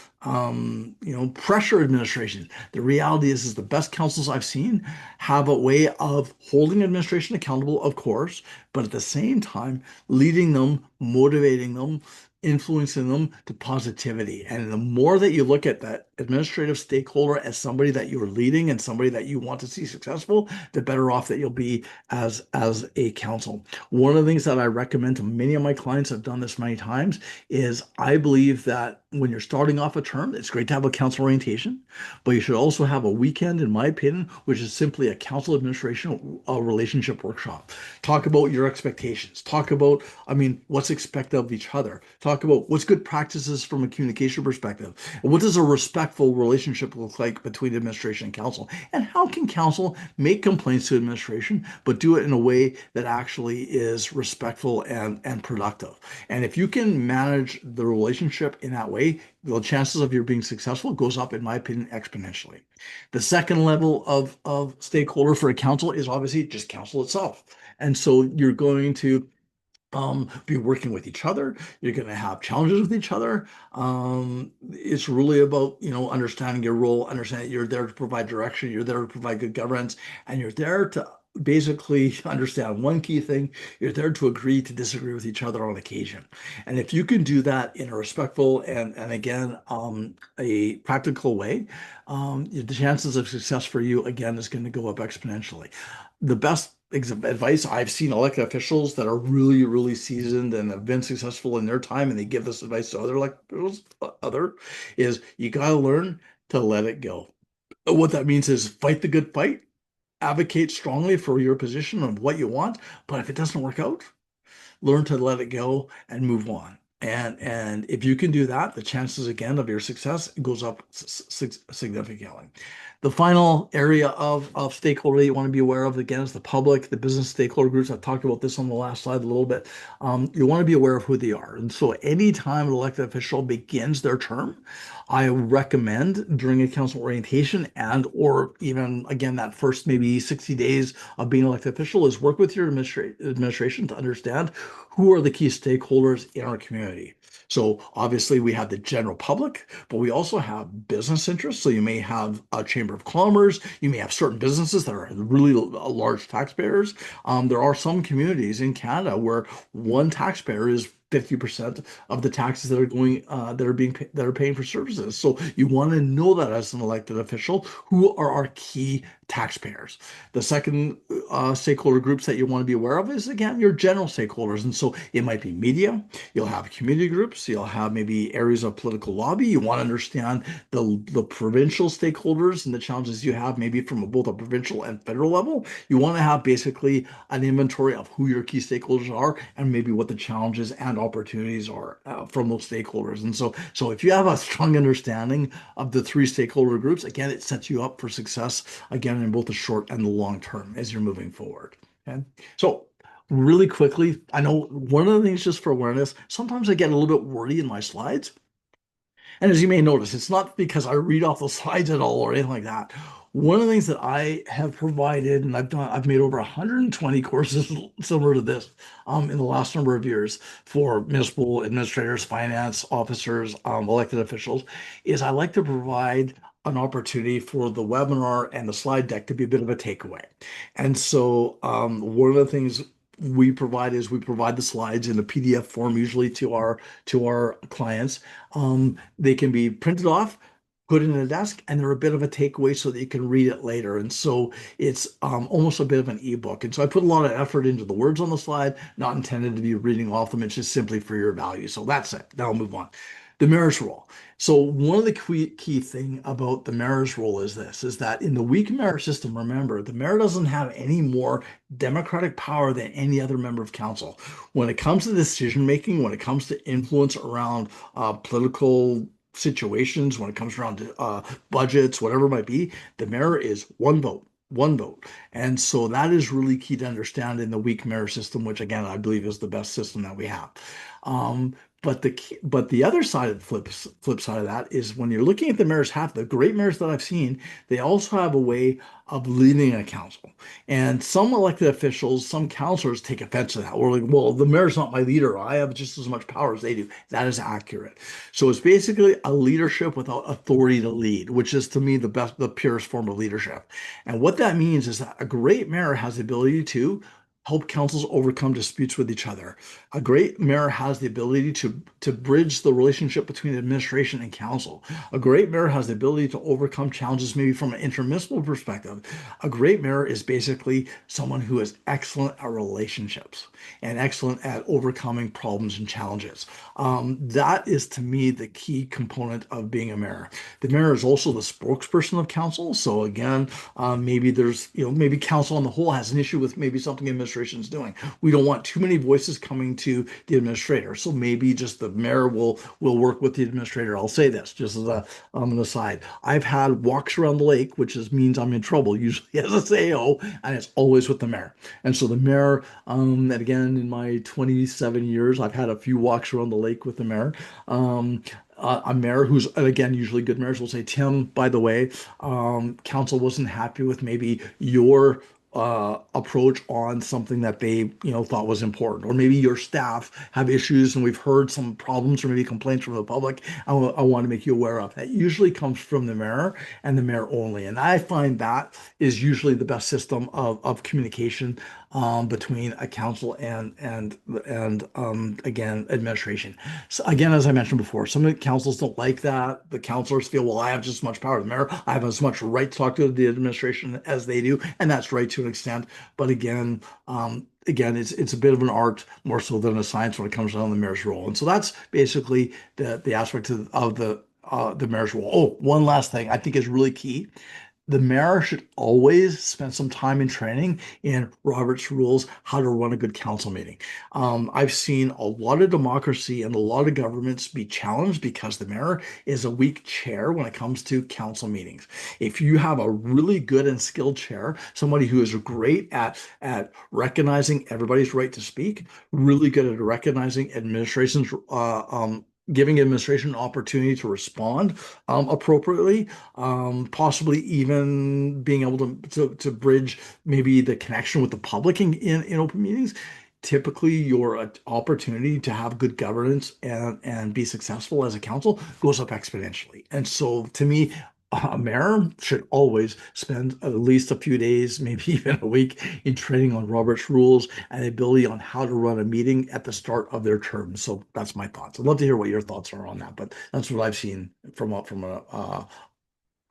pressure administrations. The reality is the best councils I've seen have a way of holding administration accountable, of course, but at the same time leading them, motivating them, influencing them to positivity. And the more that you look at that administrative stakeholder as somebody that you're leading and somebody that you want to see successful, the better off that you'll be as a council. One of the things that I recommend to many of my clients, I've done this many times, is I believe that when you're starting off a term, it's great to have a council orientation, but you should also have a weekend, in my opinion, which is simply a council administration relationship workshop. Talk about your expectations. Talk about, what's expected of each other. Talk about what's good practices from a communication perspective. And what does a respectful relationship look like between administration and council? And how can council make complaints to administration, but do it in a way that actually is respectful and productive? And if you can manage the relationship in that way, the chances of you being successful goes up, in my opinion, exponentially. The second level of stakeholder for a council is obviously just council itself. And so you're going to be working with each other. You're going to have challenges with each other. It's really about, understanding your role, understanding you're there to provide direction, you're there to provide good governance, and you're there to basically understand one key thing. You're there to agree to disagree with each other on occasion. And if you can do that in a respectful and again, a practical way, the chances of success for you, again, is going to go up exponentially. The best advice I've seen elected officials that are really, really seasoned and have been successful in their time, and they give this advice to other elected officials, is you got to learn to let it go. What that means is fight the good fight, advocate strongly for your position of what you want, but if it doesn't work out, learn to let it go and move on. And if you can do that, the chances again of your success goes up significantly. The final area of stakeholder that you want to be aware of, again, is the public, the business stakeholder groups. I've talked about this on the last slide a little bit. You want to be aware of who they are. And so anytime an elected official begins their term, I recommend during a council orientation and or even again that first maybe 60 days of being an elected official is work with your administration to understand who are the key stakeholders in our community. So obviously we have the general public, but we also have business interests. So you may have a chamber of commerce, you may have certain businesses that are really large taxpayers. There are some communities in Canada where one taxpayer is 50% of the taxes that are going that are paying for services. So you want to know that as an elected official, who are our key taxpayers. The second stakeholder groups that you want to be aware of is again your general stakeholders, and so it might be media. You'll have community groups. You'll have maybe areas of political lobby. You want to understand the provincial stakeholders and the challenges you have maybe from both a provincial and federal level. You want to have basically an inventory of who your key stakeholders are and maybe what the challenges and opportunities are from those stakeholders. And so if you have a strong understanding of the three stakeholder groups, again, it sets you up for success again in both the short and the long term as you're moving forward. Okay. So really quickly, I know one of the things just for awareness, sometimes I get a little bit wordy in my slides. And as you may notice, it's not because I read off the slides at all or anything like that. One of the things that I have provided, and I've made over 120 courses similar to this in the last number of years for municipal administrators, finance officers, elected officials, is I like to provide an opportunity for the webinar and the slide deck to be a bit of a takeaway. And so one of the things we provide the slides in a PDF form, usually to our clients. They can be printed off, put in a desk, and they're a bit of a takeaway so that you can read it later. And so it's almost a bit of an ebook. And so I put a lot of effort into the words on the slide, not intended to be reading off them. It's just simply for your value. So that's it. Now I'll move on. The mayor's role. So one of the key thing about the mayor's role is this, is that in the weak mayor system, remember, the mayor doesn't have any more democratic power than any other member of council. When it comes to decision making, when it comes to influence around political situations, when it comes around to budgets, whatever it might be, the mayor is one vote. One vote. And so that is really key to understand in the weak mayor system, which again, I believe is the best system that we have. But the other side of the flip side of that is when you're looking at the mayor's hat, the great mayors that I've seen, they also have a way of leading a council. And some elected officials, some councilors take offense to that. We're like, well, the mayor's not my leader. I have just as much power as they do. That is accurate. So it's basically a leadership without authority to lead, which is to me the purest form of leadership. And what that means is that a great mayor has the ability to help councils overcome disputes with each other. A great mayor has the ability to bridge the relationship between administration and council. A great mayor has the ability to overcome challenges maybe from an intermunicipal perspective. A great mayor is basically someone who is excellent at relationships and excellent at overcoming problems and challenges. That is to me the key component of being a mayor. The mayor is also the spokesperson of council. So again, maybe there's, maybe council on the whole has an issue with maybe something administration is doing. We don't want too many voices coming to the administrator. So maybe just the mayor will work with the administrator. I'll say this just as an aside. I've had walks around the lake, which means I'm in trouble, usually as a CAO, and it's always with the mayor. And so the mayor, and again, in my 27 years, I've had a few walks around the lake with the mayor. A mayor who's, again, usually good mayors will say, Tim, by the way, council wasn't happy with maybe your approach on something that they, thought was important, or maybe your staff have issues and we've heard some problems or maybe complaints from the public. I want to make you aware of that. Usually comes from the mayor and the mayor only, and I find that is usually the best system of communication between a council and again administration. So again, as I mentioned before, some of the councils don't like that. The councilors feel, well, I have just as much power as the mayor. I have as much right to talk to the administration as they do, and that's right to an extent. But again, it's a bit of an art more so than a science when it comes down to the mayor's role. And so that's basically the aspect of the mayor's role. Oh, one last thing I think is really key. The mayor should always spend some time in training in Robert's rules, how to run a good council meeting. I've seen a lot of democracy and a lot of governments be challenged because the mayor is a weak chair when it comes to council meetings. If you have a really good and skilled chair, somebody who is great at recognizing everybody's right to speak, really good at recognizing administration's giving administration an opportunity to respond appropriately, possibly even being able to bridge maybe the connection with the public in open meetings. Typically, your opportunity to have good governance and be successful as a council goes up exponentially. And so, to me, a mayor should always spend at least a few days, maybe even a week, in training on Robert's rules and the ability on how to run a meeting at the start of their term. So that's my thoughts. I'd love to hear what your thoughts are on that, but that's what I've seen from a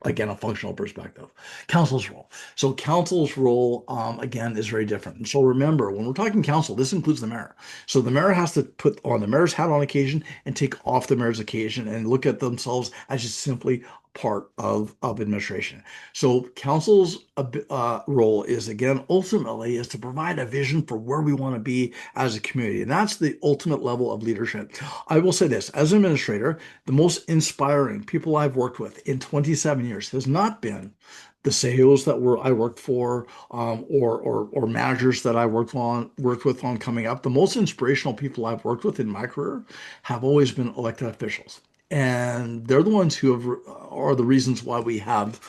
again, a functional perspective. Council's role. So council's role, again, is very different. And so remember, when we're talking council, this includes the mayor. So the mayor has to put on the mayor's hat on occasion and take off the mayor's occasion and look at themselves as just simply part of administration. So council's role is, again, ultimately is to provide a vision for where we want to be as a community. And that's the ultimate level of leadership. I will say this, as an administrator, the most inspiring people I've worked with in 27 years has not been the CEOs that I worked for, or managers that I worked with on coming up. The most inspirational people I've worked with in my career have always been elected officials, and they're the ones who are the reasons why we have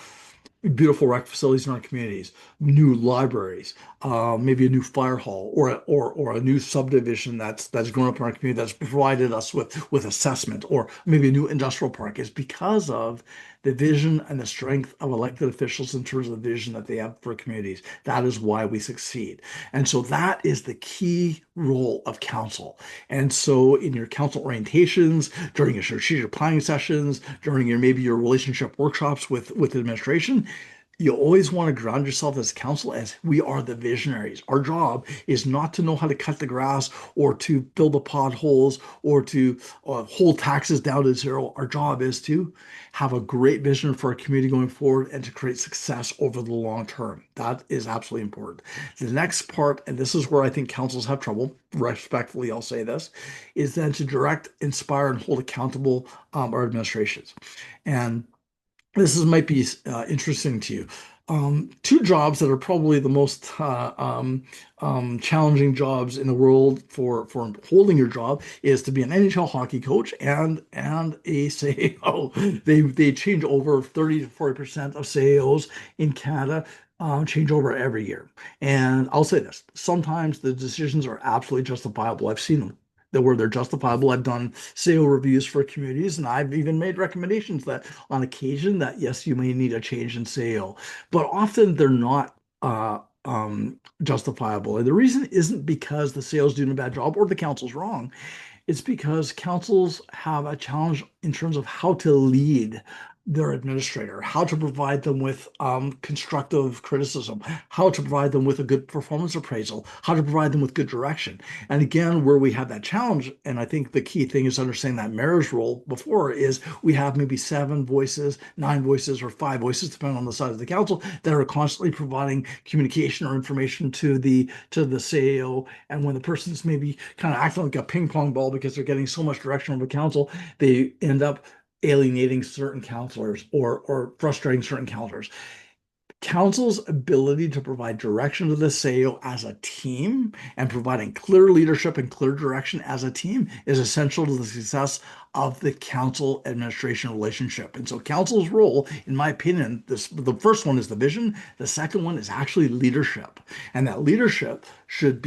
beautiful rec facilities in our communities, new libraries, maybe a new fire hall, or a new subdivision that's grown up in our community that's provided us with assessment, or maybe a new industrial park. Is because of the vision and the strength of elected officials in terms of the vision that they have for communities. That is why we succeed. And so that is the key role of council. And so in your council orientations, during your strategic planning sessions, during maybe your relationship workshops with administration, you always want to ground yourself as counsel as we are the visionaries. Our job is not to know how to cut the grass or to fill the potholes or to hold taxes down to zero. Our job is to have a great vision for our community going forward and to create success over the long term. That is absolutely important. The next part, and this is where I think councils have trouble, respectfully, I'll say this, is then to direct, inspire, and hold accountable our administrations. And might be interesting to you. Two jobs that are probably the most challenging jobs in the world for holding your job is to be an NHL hockey coach and a CAO. They change over 30 to 40% of CAOs in Canada. Change over every year. And I'll say this, sometimes the decisions are absolutely justifiable. I've seen them where they're justifiable. I've done SEO reviews for communities, and I've even made recommendations that on occasion that yes, you may need a change in SEO, but often they're not justifiable. And the reason isn't because the SEO's doing a bad job or the council's wrong. It's because councils have a challenge in terms of how to lead their administrator, how to provide them with constructive criticism, how to provide them with a good performance appraisal, how to provide them with good direction. And again, where we have that challenge, and I think the key thing is understanding that mayor's role before is we have maybe 7 voices, 9 voices, or 5 voices, depending on the size of the council, that are constantly providing communication or information to the CAO. And when the person's maybe kind of acting like a ping pong ball because they're getting so much direction from the council, they end up alienating certain counselors or frustrating certain counselors. Council's ability to provide direction to the SAO as a team and providing clear leadership and clear direction as a team is essential to the success of the council administration relationship. And so council's role, in my opinion, the first one is the vision, the second one is actually leadership. And that leadership should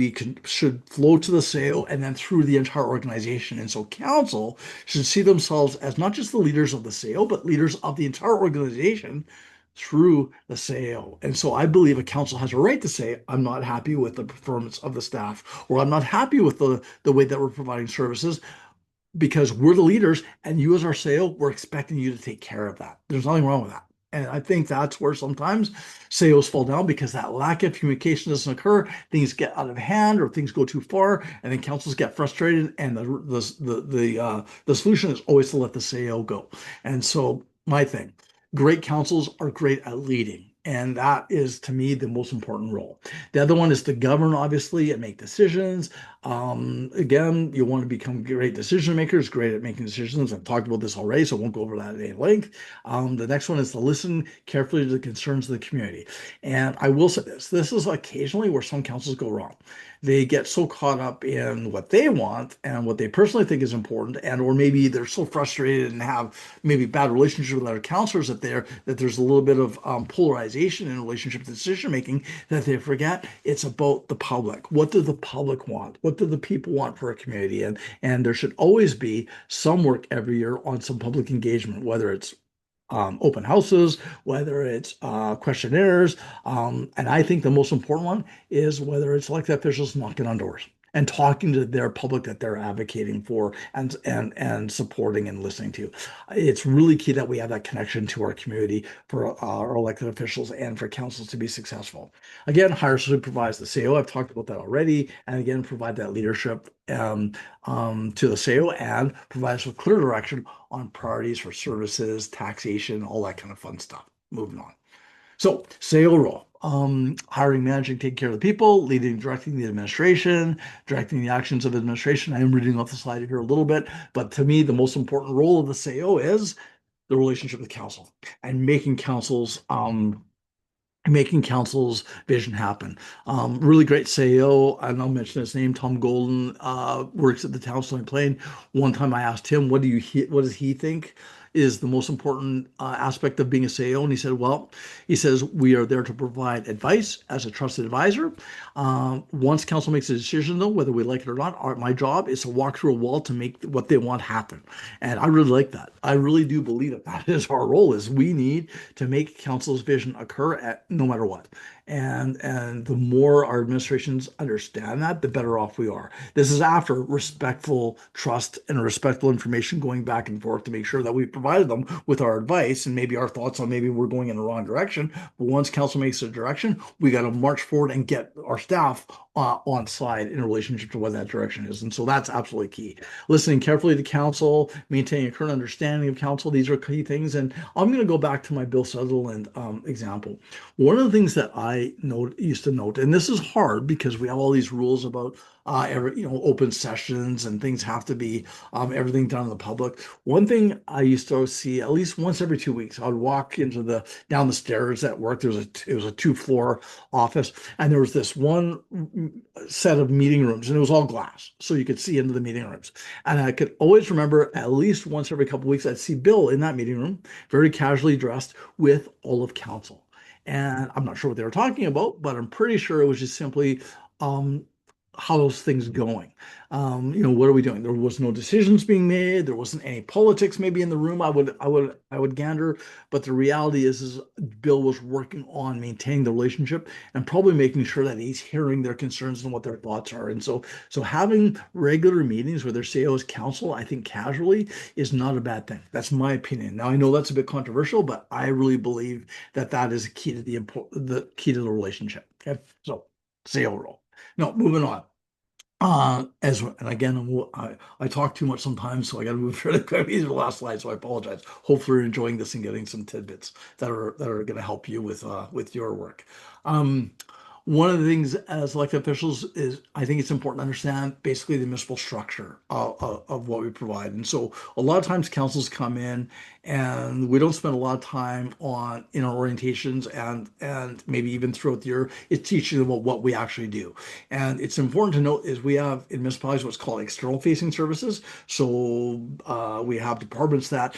flow to the SAO and then through the entire organization. And so council should see themselves as not just the leaders of the SAO, but leaders of the entire organization through the sale. And so I believe a council has a right to say, I'm not happy with the performance of the staff, or I'm not happy with the way that we're providing services because we're the leaders and you as our sale, we're expecting you to take care of that. There's nothing wrong with that. And I think that's where sometimes sales fall down because that lack of communication doesn't occur. Things get out of hand or things go too far, and then councils get frustrated. And the solution is always to let the sale go. And so my thing, great councils are great at leading. And that is, to me, the most important role. The other one is to govern, obviously, and make decisions. Again, you want to become great decision makers, great at making decisions. I've talked about this already, so I won't go over that at any length. The next one is to listen carefully to the concerns of the community. And I will say this is occasionally where some councils go wrong. They get so caught up in what they want and what they personally think is important, and or maybe they're so frustrated and have maybe bad relationships with other counselors that there's a little bit of polarization in relationship to decision making that they forget it's about the public. What do the public want? What do the people want for a community? And there should always be some work every year on some public engagement, whether it's open houses, whether it's questionnaires. And I think the most important one is whether it's elected officials knocking on doors and talking to their public that they're advocating for and supporting and listening to. It's really key that we have that connection to our community for our elected officials and for councils to be successful. Again, hire supervise the SAO. I've talked about that already. And again, provide that leadership to the SAO and provide us with clear direction on priorities for services, taxation, all that kind of fun stuff. Moving on. So, SAO role. Hiring, managing, taking care of the people, leading, directing the administration, directing the actions of administration. I am reading off the slide here a little bit, but to me, the most important role of the SAO is the relationship with council and making council's vision happen. Really great CEO, and I'll mention his name, Tom Golden, works at the town of Stony Plain. One time I asked him, what does he think is the most important aspect of being a CEO? And he said, well, he says, we are there to provide advice as a trusted advisor. Once council makes a decision, though, whether we like it or not, my job is to walk through a wall to make what they want happen. And I really like that. I really do believe that that is our role, is we need to make council's vision occur at no matter what. And the more our administrations understand that, the better off we are. This is after respectful trust and respectful information going back and forth to make sure that we've provided them with our advice and maybe our thoughts on maybe we're going in the wrong direction. But once council makes a direction, we got to march forward and get our staff on side in relationship to what that direction is. And so that's absolutely key. Listening carefully to council, maintaining a current understanding of council, these are key things. And I'm going to go back to my Bill Sutherland example. One of the things that I used to note, and this is hard because we have all these rules about open sessions and things have to be everything done in the public. One thing I used to see at least once every 2 weeks, I would walk down the stairs at work. It was a 2-floor office, and there was this one set of meeting rooms, and it was all glass, so you could see into the meeting rooms. And I could always remember at least once every couple of weeks, I'd see Bill in that meeting room, very casually dressed with all of council. And I'm not sure what they were talking about, but I'm pretty sure it was just simply um, how those things going. What are we doing? There was no decisions being made. There wasn't any politics maybe in the room. I would gander, but the reality is Bill was working on maintaining the relationship and probably making sure that he's hearing their concerns and what their thoughts are. And so having regular meetings where their CEO is counsel, I think casually is not a bad thing. That's my opinion. Now I know that's a bit controversial, but I really believe that that is key to the key to the relationship. Okay, so CEO role. No, moving on. And again, I talk too much sometimes, so I got to move fairly quickly to the last slide. So I apologize. Hopefully, you're enjoying this and getting some tidbits that are going to help you with your work. Um, One of the things as elected officials is I think it's important to understand basically the municipal structure of what we provide. And so a lot of times councils come in and we don't spend a lot of time on in our orientations and maybe even throughout the year, it's teaching them about what we actually do. And it's important to note is we have in municipalities what's called external facing services. So we have departments that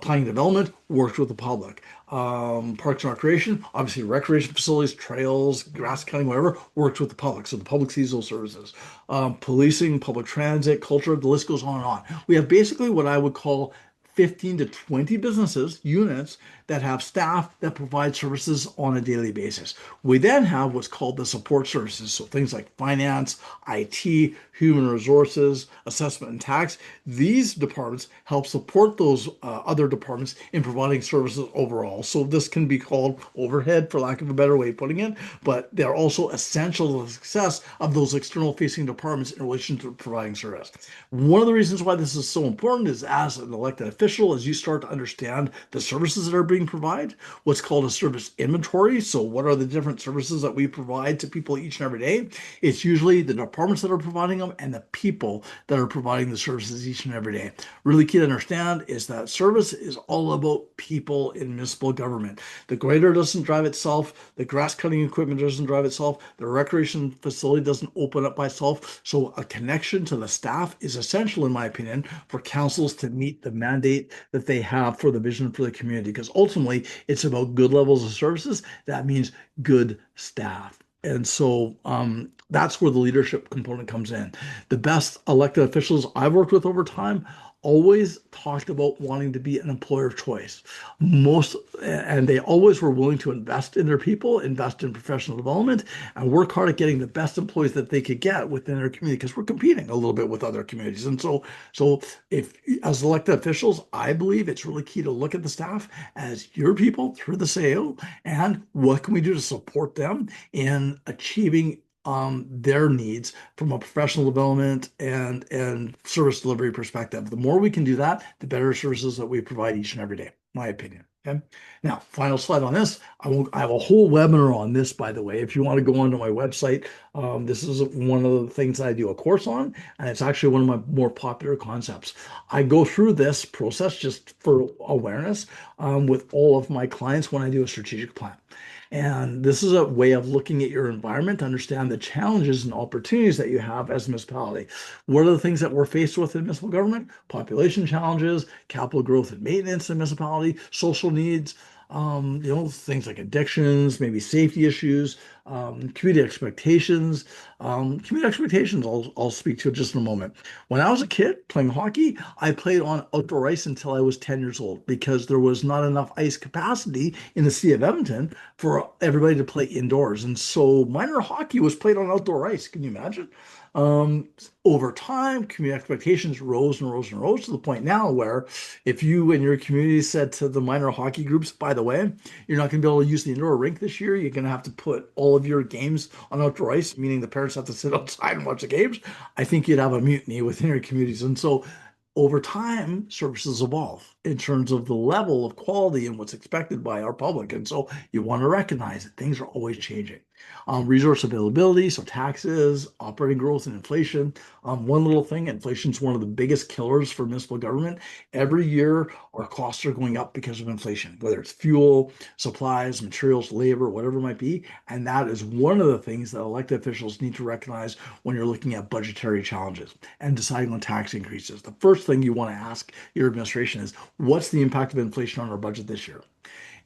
planning and development works with the public. Parks and recreation, obviously recreation facilities, trails, grass cutting, whatever, works with the public. So the public sees those services. Policing, public transit, culture, the list goes on and on. We have basically what I would call 15 to 20 businesses, units that have staff that provide services on a daily basis. We then have what's called the support services. So things like finance, IT, human resources, assessment and tax. These departments help support those other departments in providing services overall. So this can be called overhead, for lack of a better way of putting it, but they're also essential to the success of those external facing departments in relation to providing service. One of the reasons why this is so important is as an elected official, as you start to understand the services that are being provided, what's called a service inventory. So what are the different services that we provide to people each and every day? It's usually the departments that are providing them and the people that are providing the services each and every day. Really key to understand is that service is all about people in municipal government. The grader doesn't drive itself, the grass cutting equipment doesn't drive itself, the recreation facility doesn't open up by itself. So a connection to the staff is essential, in my opinion, for councils to meet the mandate that they have for the vision for the community. Because ultimately, it's about good levels of services. That means good staff. And so that's where the leadership component comes in. The best elected officials I've worked with over time always talked about wanting to be an employer of choice. And they always were willing to invest in their people, invest in professional development, and work hard at getting the best employees that they could get within their community because we're competing a little bit with other communities. And so if as elected officials, I believe it's really key to look at the staff as your people through the SAO and what can we do to support them in achieving their needs from a professional development and service delivery perspective. The more we can do that, the better services that we provide each and every day, my opinion. Okay. Now, final slide on this. I have a whole webinar on this, by the way. If you want to go onto my website, this is one of the things I do a course on, and it's actually one of my more popular concepts. I go through this process just for awareness with all of my clients when I do a strategic plan. And this is a way of looking at your environment to understand the challenges and opportunities that you have as a municipality. What are the things that we're faced with in municipal government? Population challenges, capital growth and maintenance in municipality, social needs, things like addictions, maybe safety issues, community expectations. Community expectations, I'll speak to just in a moment. When I was a kid playing hockey, I played on outdoor ice until I was 10 years old because there was not enough ice capacity in the city of Edmonton for everybody to play indoors. And so minor hockey was played on outdoor ice. Can you imagine? Um, Over time, community expectations rose and rose and rose to the point now where if you and your community said to the minor hockey groups, by the way, you're not going to be able to use the indoor rink this year, you're going to have to put all of your games on outdoor ice, meaning the parents have to sit outside and watch the games, I think you'd have a mutiny within your communities. And so over time, services evolve in terms of the level of quality and what's expected by our public. And so you want to recognize that things are always changing. Resource availability, so taxes, operating growth, and inflation. One little thing, inflation is one of the biggest killers for municipal government. Every year, our costs are going up because of inflation, whether it's fuel, supplies, materials, labor, whatever it might be. And that is one of the things that elected officials need to recognize when you're looking at budgetary challenges and deciding on tax increases. The first thing you want to ask your administration is, what's the impact of inflation on our budget this year?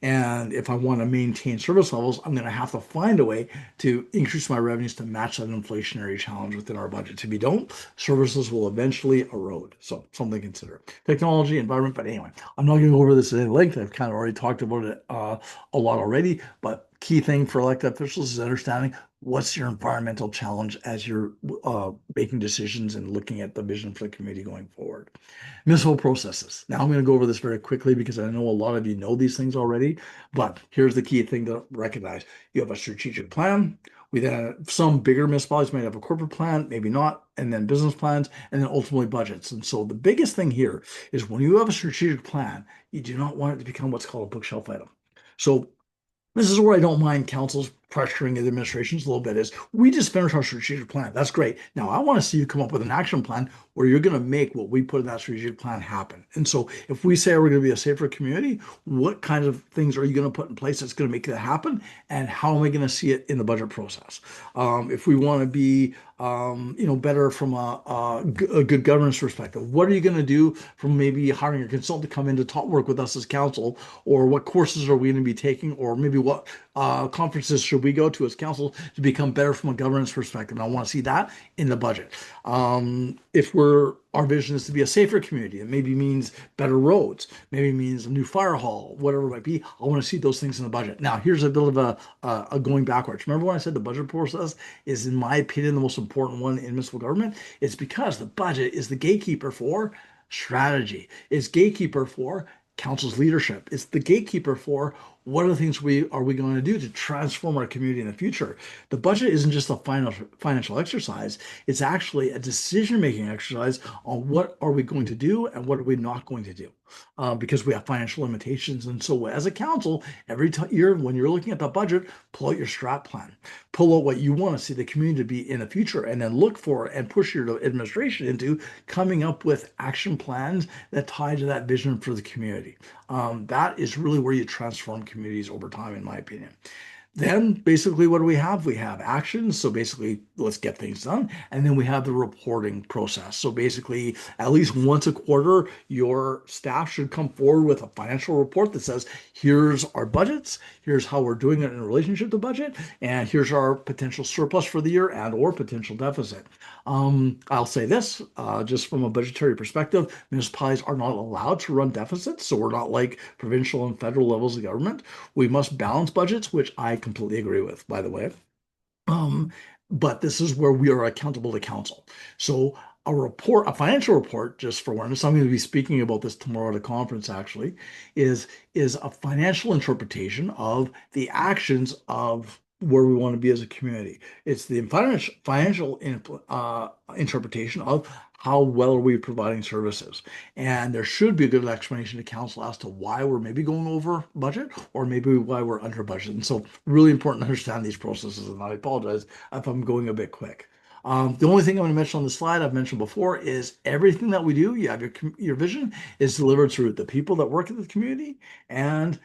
And if I want to maintain service levels, I'm going to have to find a way to increase my revenues to match that inflationary challenge within our budget. If you don't, services will eventually erode. So something to consider. Technology, environment, but anyway, I'm not going to go over this at length. I've kind of already talked about it a lot already, but key thing for elected officials is understanding what's your environmental challenge as you're making decisions and looking at the vision for the community going forward. Municipal processes. Now I'm going to go over this very quickly because I know a lot of you know these things already, but here's the key thing to recognize. You have a strategic plan. We then some bigger municipalities might have a corporate plan, maybe not, and then business plans, and then ultimately budgets. And so the biggest thing here is when you have a strategic plan, you do not want it to become what's called a bookshelf item. So this is where I don't mind councils pressuring the administrations a little bit is we just finished our strategic plan. That's great. Now I want to see you come up with an action plan where you're going to make what we put in that strategic plan happen. And so if we say we're going to be a safer community, what kind of things are you going to put in place that's going to make that happen? And how am I going to see it in the budget process? If we want to be better from a good governance perspective. What are you going to do from maybe hiring a consultant to come in to talk work with us as council, or what courses are we going to be taking, or maybe what conferences should we go to as council to become better from a governance perspective? And I want to see that in the budget. If our vision is to be a safer community, it maybe means better roads, maybe means a new fire hall, whatever it might be. I want to see those things in the budget. Now, here's a bit of a going backwards. Remember when I said the budget process is, in my opinion, the most important one in municipal government? It's because the budget is the gatekeeper for strategy. It's gatekeeper for council's leadership. It's the gatekeeper for what are the things we going to do to transform our community in the future. The budget isn't just a financial exercise. It's actually a decision-making exercise on what are we going to do and what are we not going to do, because we have financial limitations. And so as a council, every year when you're looking at the budget, pull out your strat plan, pull out what you want to see the community to be in the future, and then look for and push your administration into coming up with action plans that tie to that vision for the community. That is really where you transform communities over time, in my opinion. Then basically what do we have? We have actions. So basically, let's get things done. And then we have the reporting process. So basically, at least once a quarter, your staff should come forward with a financial report that says, here's our budgets, here's how we're doing it in relationship to budget, and here's our potential surplus for the year and or potential deficit. I'll say this, just from a budgetary perspective, municipalities are not allowed to run deficits. So we're not like provincial and federal levels of government. We must balance budgets, which I completely agree with, by the way. Um, but this is where we are accountable to council. So a financial report, just for awareness, I'm going to be speaking about this tomorrow at a conference actually, is a financial interpretation of the actions of where we want to be as a community. It's the financial interpretation of how well are we providing services. And there should be a good explanation to council as to why we're maybe going over budget or maybe why we're under budget. And so really important to understand these processes. And I apologize if I'm going a bit quick. The only thing I'm going to mention on the slide I've mentioned before is everything that we do, you have your vision is delivered through the people that work in the community and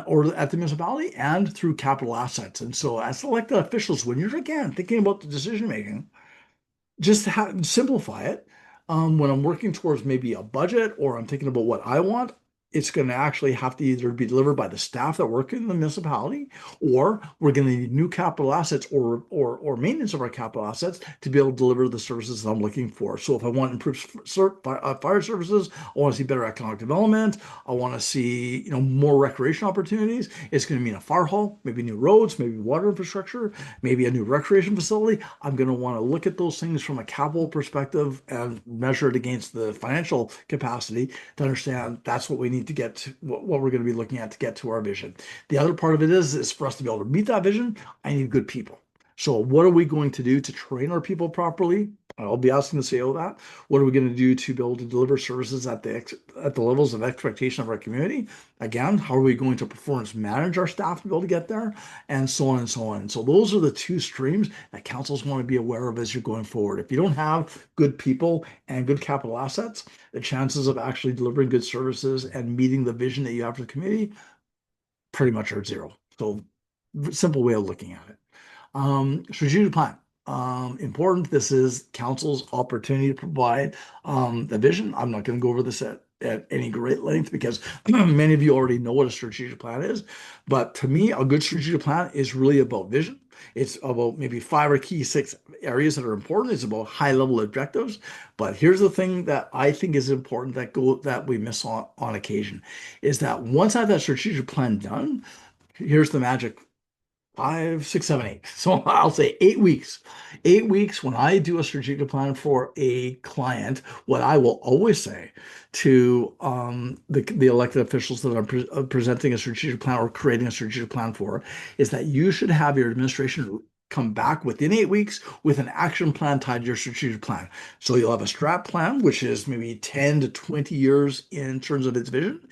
or at the municipality and through capital assets. And so as elected officials, when you're again thinking about the decision making, just simplify it. When I'm working towards maybe a budget or I'm thinking about what I want, it's going to actually have to either be delivered by the staff that work in the municipality, or we're going to need new capital assets or maintenance of our capital assets to be able to deliver the services that I'm looking for. So if I want improved fire services, I want to see better economic development, I want to see more recreation opportunities. It's going to mean a fire hall, maybe new roads, maybe water infrastructure, maybe a new recreation facility. I'm going to want to look at those things from a capital perspective and measure it against the financial capacity to understand that's what we need to get to, what we're going to be looking at to get to our vision. The other part of it is for us to be able to meet that vision, I need good people. So what are we going to do to train our people properly? I'll be asking the CEO that. What are we going to do to be able to deliver services at the levels of expectation of our community? Again, how are we going to performance manage our staff to be able to get there? And so on and so on. And so those are the two streams that councils want to be aware of as you're going forward. If you don't have good people and good capital assets, the chances of actually delivering good services and meeting the vision that you have for the community pretty much are zero. So simple way of looking at it. Strategic plan. Important. This is council's opportunity to provide the vision. I'm not going to go over this at any great length because many of you already know what a strategic plan is. But to me, a good strategic plan is really about vision. It's about maybe 5 or 6 areas that are important. It's about high level objectives. But here's the thing that I think is important that we miss on occasion is that once I have that strategic plan done, here's the magic 5, 6, 7, 8. So I'll say 8 weeks. 8 weeks when I do a strategic plan for a client, what I will always say to the elected officials that I'm presenting a strategic plan or creating a strategic plan for is that you should have your administration come back within 8 weeks with an action plan tied to your strategic plan. So you'll have a strat plan, which is maybe 10 to 20 years in terms of its vision.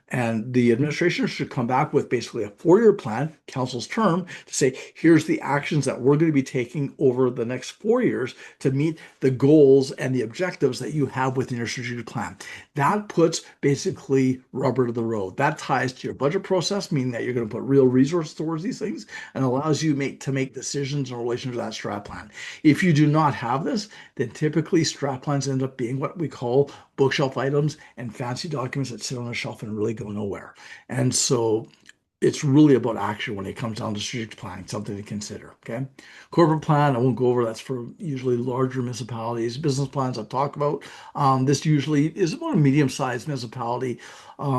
And the administration should come back with basically a 4-year plan, council's term, to say, here's the actions that we're going to be taking over the next 4 years to meet the goals and the objectives that you have within your strategic plan. That puts basically rubber to the road. That ties to your budget process, meaning that you're going to put real resources towards these things and allows you to make decisions in relation to that strat plan. If you do not have this, then typically strat plans end up being what we call bookshelf items and fancy documents that sit on a shelf and really go nowhere. And so it's really about action when it comes down to strategic planning, something to consider. Okay. Corporate plan, I won't go over. That's for usually larger municipalities. Business plans I've talked about. This usually is about a medium-sized municipality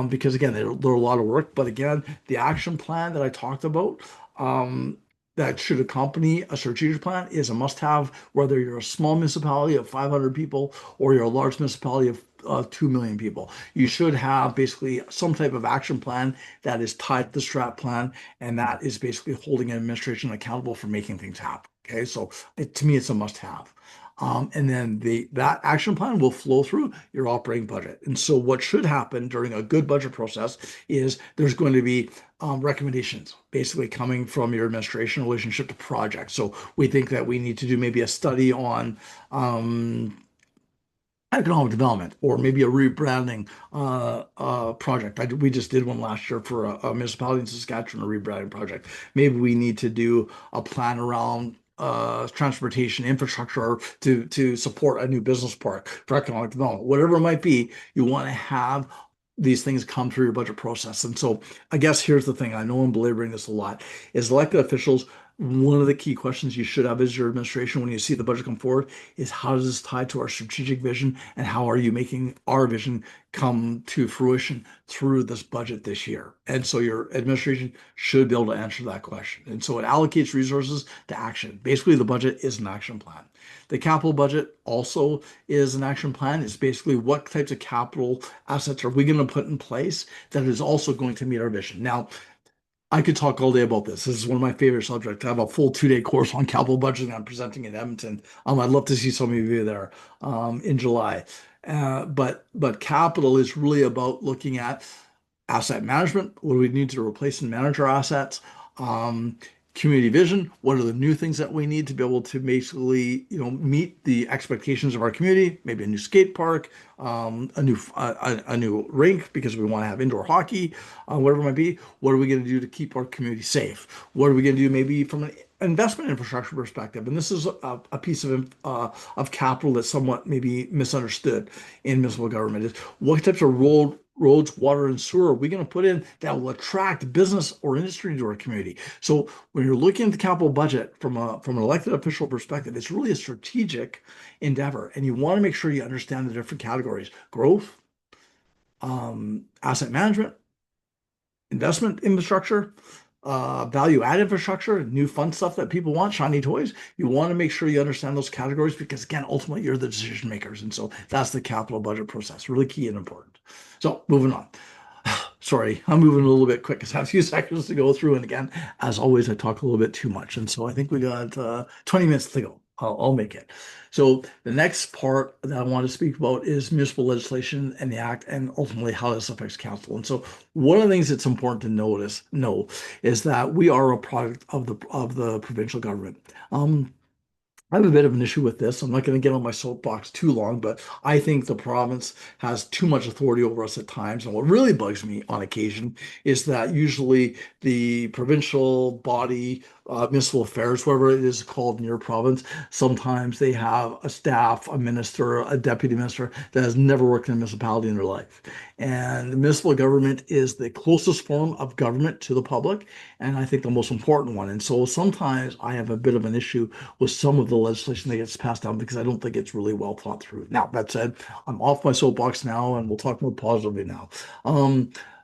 because again, they're a lot of work. But again, the action plan that I talked about, that should accompany a strategic plan is a must-have, whether you're a small municipality of 500 people or you're a large municipality of 2 million people. You should have basically some type of action plan that is tied to the strat plan, and that is basically holding an administration accountable for making things happen. Okay, so to me, it's a must-have. And then that action plan will flow through your operating budget. And so what should happen during a good budget process is there's going to be recommendations basically coming from your administration in relationship to projects. So we think that we need to do maybe a study on economic development or maybe a rebranding project. We just did one last year for a municipality in Saskatchewan, a rebranding project. Maybe we need to do a plan around transportation infrastructure to support a new business park for economic development. Whatever it might be, you want to have these things come through your budget process. And so I guess here's the thing. I know I'm belaboring this a lot. Is elected officials, one of the key questions you should have as your administration when you see the budget come forward is how does this tie to our strategic vision and how are you making our vision come to fruition through this budget this year? And so your administration should be able to answer that question. And so it allocates resources to action. Basically, the budget is an action plan. The capital budget also is an action plan. It's basically what types of capital assets are we going to put in place that is also going to meet our vision. Now, I could talk all day about this. This is one of my favorite subjects. I have a full 2-day course on capital budgeting I'm presenting in Edmonton. I'd love to see some of you there in July. But capital is really about looking at asset management. What do we need to replace and manage our assets? Community vision. What are the new things that we need to be able to basically, meet the expectations of our community? Maybe a new skate park, a new rink because we want to have indoor hockey, whatever it might be. What are we going to do to keep our community safe? What are we going to do maybe from an investment infrastructure perspective? And this is a piece of capital that's somewhat maybe misunderstood in municipal government is what types of roads, water, and sewer are we going to put in that will attract business or industry to our community? So when you're looking at the capital budget from an elected official perspective, it's really a strategic endeavor, and you want to make sure you understand the different categories: growth, asset management, investment infrastructure, value add infrastructure, new fun stuff that people want, shiny toys. You want to make sure you understand those categories because, again, ultimately you're the decision makers. And so that's the capital budget process, really key and important. So moving on. Sorry, I'm moving a little bit quick because I have a few seconds to go through. And again, as always, I talk a little bit too much. And so I think we got 20 minutes to go. I'll make it. So the next part that I want to speak about is municipal legislation and the act and ultimately how this affects council. And so one of the things that's important to know is that we are a product of the provincial government. I have a bit of an issue with this. I'm not going to get on my soapbox too long, but I think the province has too much authority over us at times. And what really bugs me on occasion is that usually the provincial body, municipal affairs, whatever it is called in your province, sometimes they have a staff, a minister, a deputy minister that has never worked in a municipality in their life. And the municipal government is the closest form of government to the public, and I think the most important one. And so sometimes I have a bit of an issue with some of the legislation that gets passed down because I don't think it's really well thought through. Now, that said, I'm off my soapbox now, and we'll talk more positively now.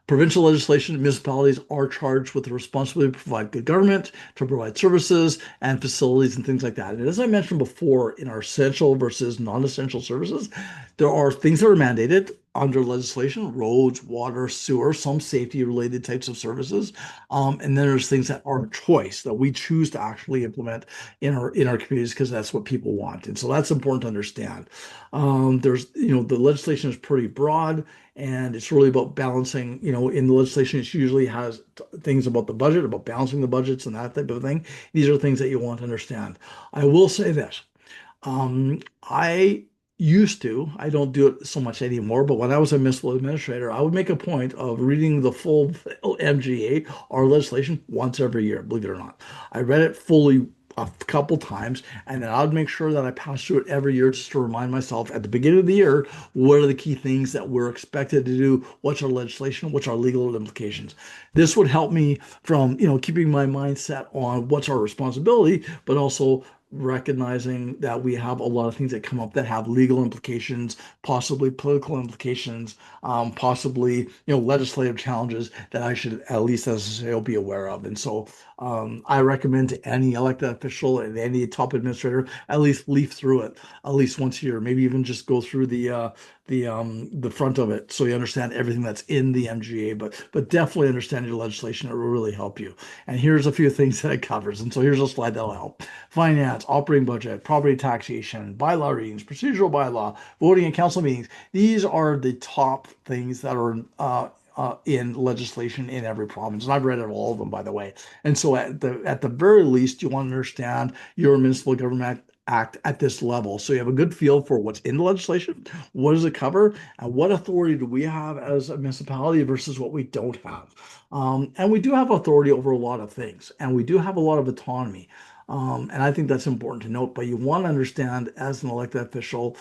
Provincial legislation and municipalities are charged with the responsibility to provide good government, to provide services and facilities and things like that. And as I mentioned before, in our essential versus non-essential services, there are things that are mandated. under legislation, roads, water, sewer, some safety related types of services. And then there's things that are a choice that we choose to actually implement in our communities because that's what people want. And so that's important to understand. There's, the legislation is pretty broad and it's really about balancing, in the legislation, it usually has things about the budget, about balancing the budgets and that type of thing. These are things that you want to understand. I will say this. I used to, I don't do it so much anymore, but when I was a municipal administrator, I would make a point of reading the full MGA or legislation once every year, believe it or not. I read it fully a couple times, and then I'd make sure that I pass through it every year just to remind myself at the beginning of the year, what are the key things that we're expected to do? What's our legislation? What's our legal implications? This would help me from, keeping my mindset on what's our responsibility, but also recognizing that we have a lot of things that come up that have legal implications, possibly political implications, possibly legislative challenges that I should at least as a CEO be aware of. And so I recommend to any elected official and any top administrator at least leaf through it at least once a year, maybe even just go through the front of it so you understand everything that's in the MGA, but definitely understand your legislation. It will really help you. And here's a few things that it covers. And so here's a slide that'll help. Finance, operating budget, property taxation, bylaw readings, procedural bylaw, voting and council meetings. These are the top things that are in legislation in every province. And I've read all of them, by the way. And so at the very least, you want to understand your municipal government act at this level. So you have a good feel for what's in the legislation, what does it cover, and what authority do we have as a municipality versus what we don't have. And we do have authority over a lot of things, and we do have a lot of autonomy. And I think that's important to note, but you want to understand as an elected official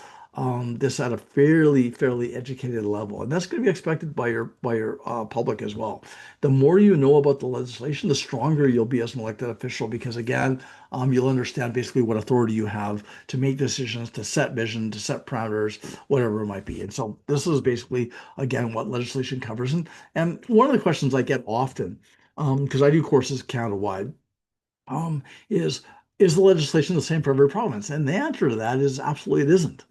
this at a fairly educated level, and that's going to be expected by your public as well. The more you know about the legislation, the stronger you'll be as an elected official, because again, you'll understand basically what authority you have to make decisions, to set vision, to set parameters, whatever it might be. And so this is basically again what legislation covers. And one of the questions I get often, because I do courses Canada-wide, um, is is the legislation the same for every province? And the answer to that is absolutely it isn't.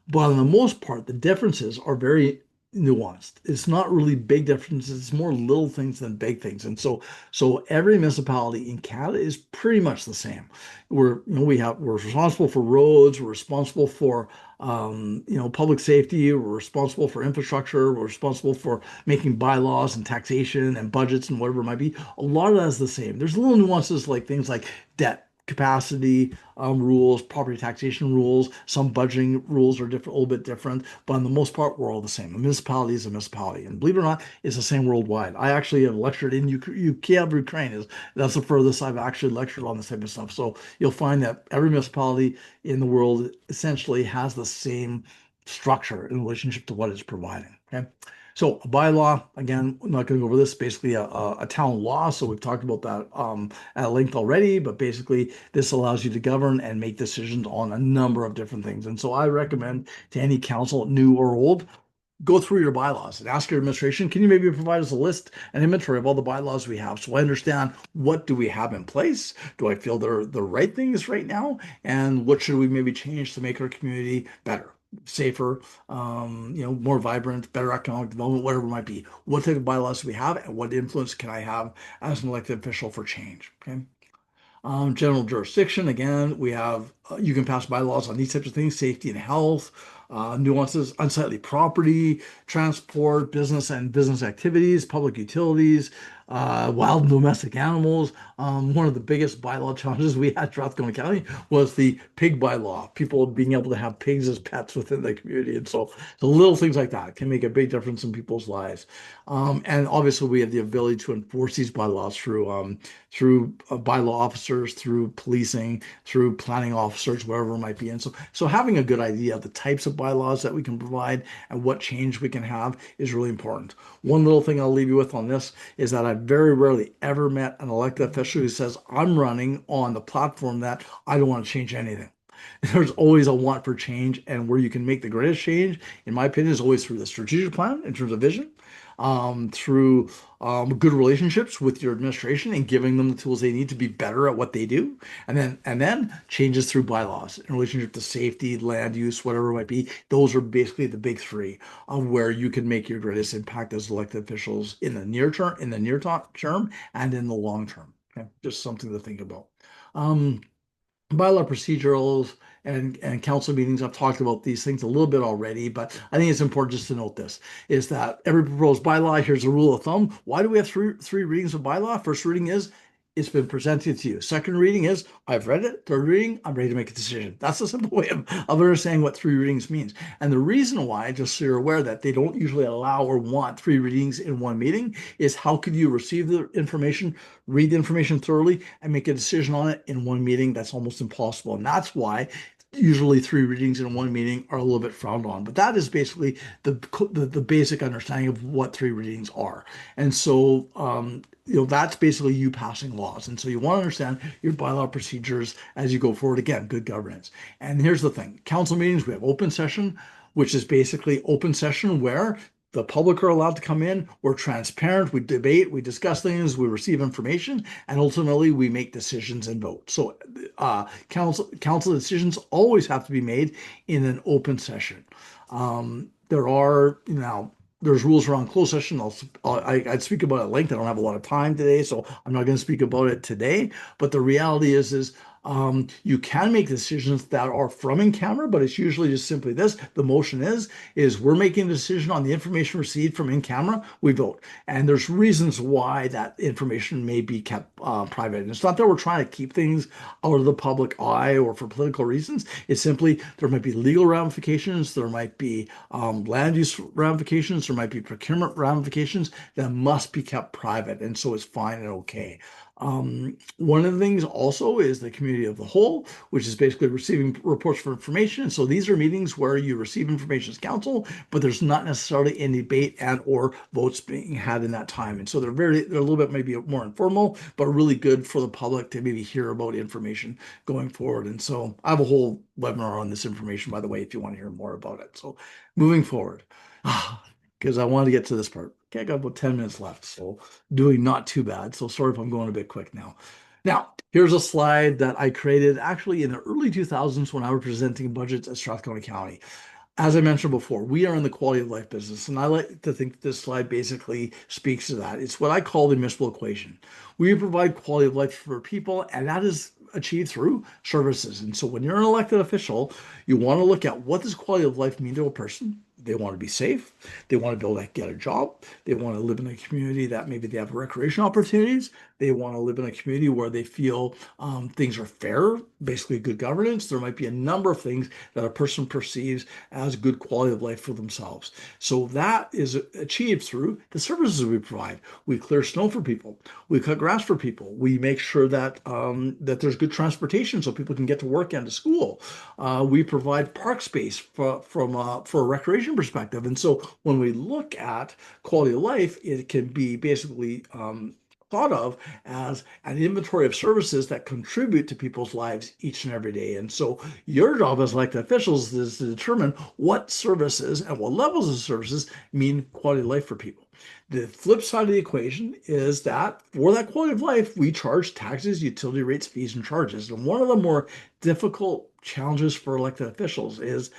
But on the most part, the differences are very nuanced. It's not really big differences. It's more little things than big things. And so every municipality in Canada is pretty much the same. We're responsible for roads. We're responsible for public safety. We're responsible for infrastructure. We're responsible for making bylaws and taxation and budgets and whatever it might be. A lot of that is the same. There's little nuances like things like debt capacity rules, property taxation rules. Some budgeting rules are different, a little bit different, but on the most part, we're all the same. A municipality is a municipality, and believe it or not, it's the same worldwide. I actually have lectured in Kiev, Ukraine. That's the furthest I've actually lectured on this type of stuff. So you'll find that every municipality in the world essentially has the same structure in relationship to what it's providing. Okay. So a bylaw, again, I'm not going to go over this, basically a town law. So we've talked about that at length already, but basically this allows you to govern and make decisions on a number of different things. And so I recommend to any council, new or old, go through your bylaws and ask your administration, can you maybe provide us a list and inventory of all the bylaws we have so I understand what do we have in place? Do I feel they're the right things right now? And what should we maybe change to make our community better? Safer, more vibrant, better economic development, whatever it might be. What type of bylaws do we have, and what influence can I have as an elected official for change? Okay. General jurisdiction, again, we have, you can pass bylaws on these types of things, safety and health, nuances, unsightly property, transport, business and business activities, public utilities, wild and domestic animals. One of the biggest bylaw challenges we had throughout Strathcona County was the pig bylaw, people being able to have pigs as pets within the community. And so the little things like that can make a big difference in people's lives. And obviously we have the ability to enforce these bylaws through bylaw officers, through policing, through planning officers, wherever it might be. And so having a good idea of the types of bylaws that we can provide and what change we can have is really important. One little thing I'll leave you with on this is that I've very rarely ever met an elected official who says, I'm running on the platform that I don't want to change anything. There's always a want for change, and where you can make the greatest change, in my opinion, is always through the strategic plan in terms of vision, through good relationships with your administration and giving them the tools they need to be better at what they do, and then changes through bylaws in relationship to safety, land use, whatever it might be. Those are basically the big three of where you can make your greatest impact as elected officials in the near term, and in the long term. Okay, just something to think about. Um, Bylaw procedurals and council meetings. I've talked about these things a little bit already, but I think it's important just to note this is that every proposed bylaw, here's a rule of thumb. Why do we have three readings of bylaw? First reading is it's been presented to you. Second reading is I've read it. Third reading, I'm ready to make a decision. That's a simple way of understanding what three readings means. And the reason why, just so you're aware that they don't usually allow or want three readings in one meeting, is how could you receive the information, read the information thoroughly, and make a decision on it in one meeting? That's almost impossible. And that's why usually three readings in one meeting are a little bit frowned on. But that is basically the basic understanding of what three readings are. And so that's basically you passing laws. And so you want to understand your bylaw procedures as you go forward. Again, good governance. And here's the thing: council meetings, we have open session, which is basically open session where the public are allowed to come in. We're transparent. We debate. We discuss things. We receive information, and ultimately we make decisions and vote. So, council decisions always have to be made in an open session. There are now there's rules around closed session. I'd speak about it at length. I don't have a lot of time today, so I'm not going to speak about it today. But the reality is you can make decisions that are from in camera, but it's usually just simply this. The motion is we're making a decision on the information received from in camera. We vote, and there's reasons why that information may be kept private. And it's not that we're trying to keep things out of the public eye or for political reasons. It's simply there might be legal ramifications, there might be land use ramifications, there might be procurement ramifications that must be kept private, and so it's fine and okay. One of the things also is the community of the whole, which is basically receiving reports for information. So these are meetings where you receive information as council, but there's not necessarily any debate and or votes being had in that time. And so they're a little bit maybe more informal, but really good for the public to maybe hear about information going forward. And so I have a whole webinar on this information, by the way, if you want to hear more about it. So moving forward, because I wanted to get to this part. Okay, I got about 10 minutes left, so doing not too bad. So sorry if I'm going a bit quick now. Now, here's a slide that I created actually in the early 2000s when I was presenting budgets at Strathcona County. As I mentioned before, we are in the quality of life business, and I like to think this slide basically speaks to that. It's what I call the municipal equation. We provide quality of life for people, and that is achieved through services. And so when you're an elected official, you want to look at what does quality of life mean to a person. They want to be safe. They want to be able to get a job. They want to live in a community that maybe they have recreation opportunities. They want to live in a community where they feel things are fair, basically good governance. There might be a number of things that a person perceives as good quality of life for themselves. So that is achieved through the services we provide. We clear snow for people. We cut grass for people. We make sure that that there's good transportation so people can get to work and to school. We provide park space for a recreation perspective. And so when we look at quality of life, it can be basically thought of as an inventory of services that contribute to people's lives each and every day. And so your job as elected officials is to determine what services and what levels of services mean quality of life for people. The flip side of the equation is that for that quality of life, we charge taxes, utility rates, fees, and charges. And one of the more difficult challenges for elected officials is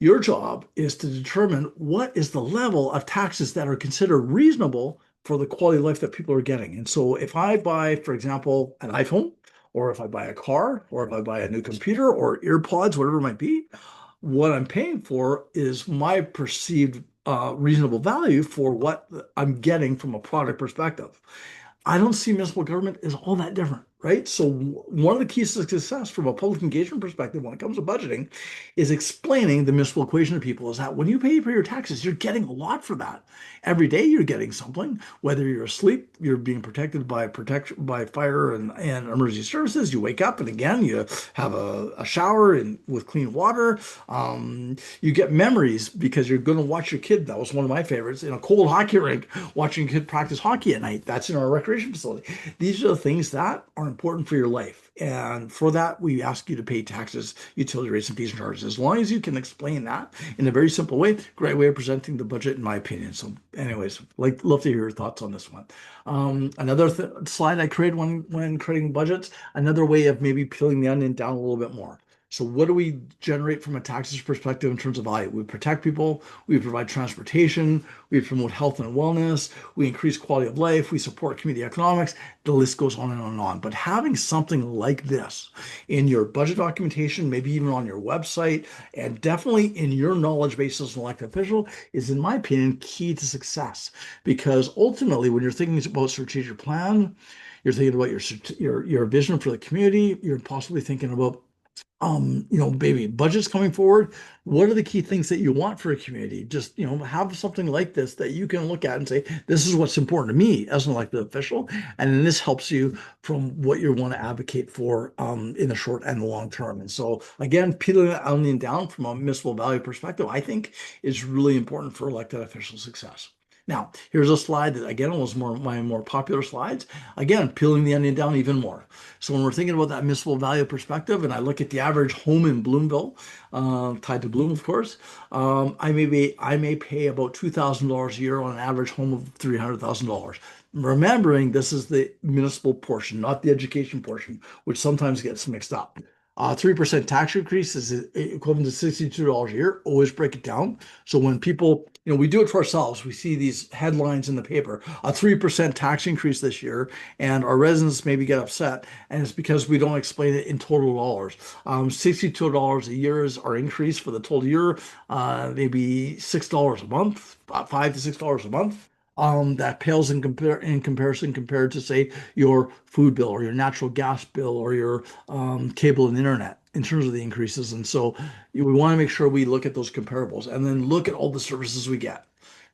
your job is to determine what is the level of taxes that are considered reasonable for the quality of life that people are getting. And so if I buy, for example, an iPhone, or if I buy a car, or if I buy a new computer or earpods, whatever it might be, what I'm paying for is my perceived reasonable value for what I'm getting from a product perspective. I don't see municipal government as all that different, right? So one of the keys to success from a public engagement perspective when it comes to budgeting is explaining the municipal equation to people is that when you pay for your taxes, you're getting a lot for that. Every day you're getting something, whether you're asleep, you're being protected by fire and emergency services. You wake up and again, you have a shower with clean water. You get memories because you're going to watch your kid. That was one of my favorites in a cold hockey rink, watching a kid practice hockey at night. That's in our recreation facility. These are the things that are important for your life. And for that, we ask you to pay taxes, utility rates, and fees and charges. As long as you can explain that in a very simple way, great way of presenting the budget, in my opinion. So, anyways, like love to hear your thoughts on this one. Another slide I created when creating budgets, another way of maybe peeling the onion down a little bit more. So what do we generate from a taxes perspective in terms of value? We protect people, we provide transportation, we promote health and wellness, we increase quality of life, we support community economics, the list goes on and on and on. But having something like this in your budget documentation, maybe even on your website, and definitely in your knowledge base as an elected official is, in my opinion, key to success. Because ultimately, when you're thinking about strategic plan, you're thinking about your vision for the community, you're possibly thinking about maybe budgets coming forward. What are the key things that you want for a community? Just, have something like this that you can look at and say, this is what's important to me as an elected official. And then this helps you from what you want to advocate for in the short and the long term. And so again, peeling that onion down from a municipal value perspective, I think is really important for elected official success. Now, here's a slide that again was my more popular slides. Again, peeling the onion down even more. So when we're thinking about that municipal value perspective, and I look at the average home in Bloomville, tied to Bloom, of course, I may pay about $2,000 a year on an average home of $300,000. Remembering this is the municipal portion, not the education portion, which sometimes gets mixed up. 3% tax increase is equivalent to $62 a year. Always break it down. So when people, we do it for ourselves. We see these headlines in the paper, a 3% tax increase this year, and our residents maybe get upset. And it's because we don't explain it in total dollars. $62 a year is our increase for the total year, maybe $6 a month, $5 to $6 a month. That pales in comparison compared to, say, your food bill or your natural gas bill or your cable and internet in terms of the increases. And so we want to make sure we look at those comparables and then look at all the services we get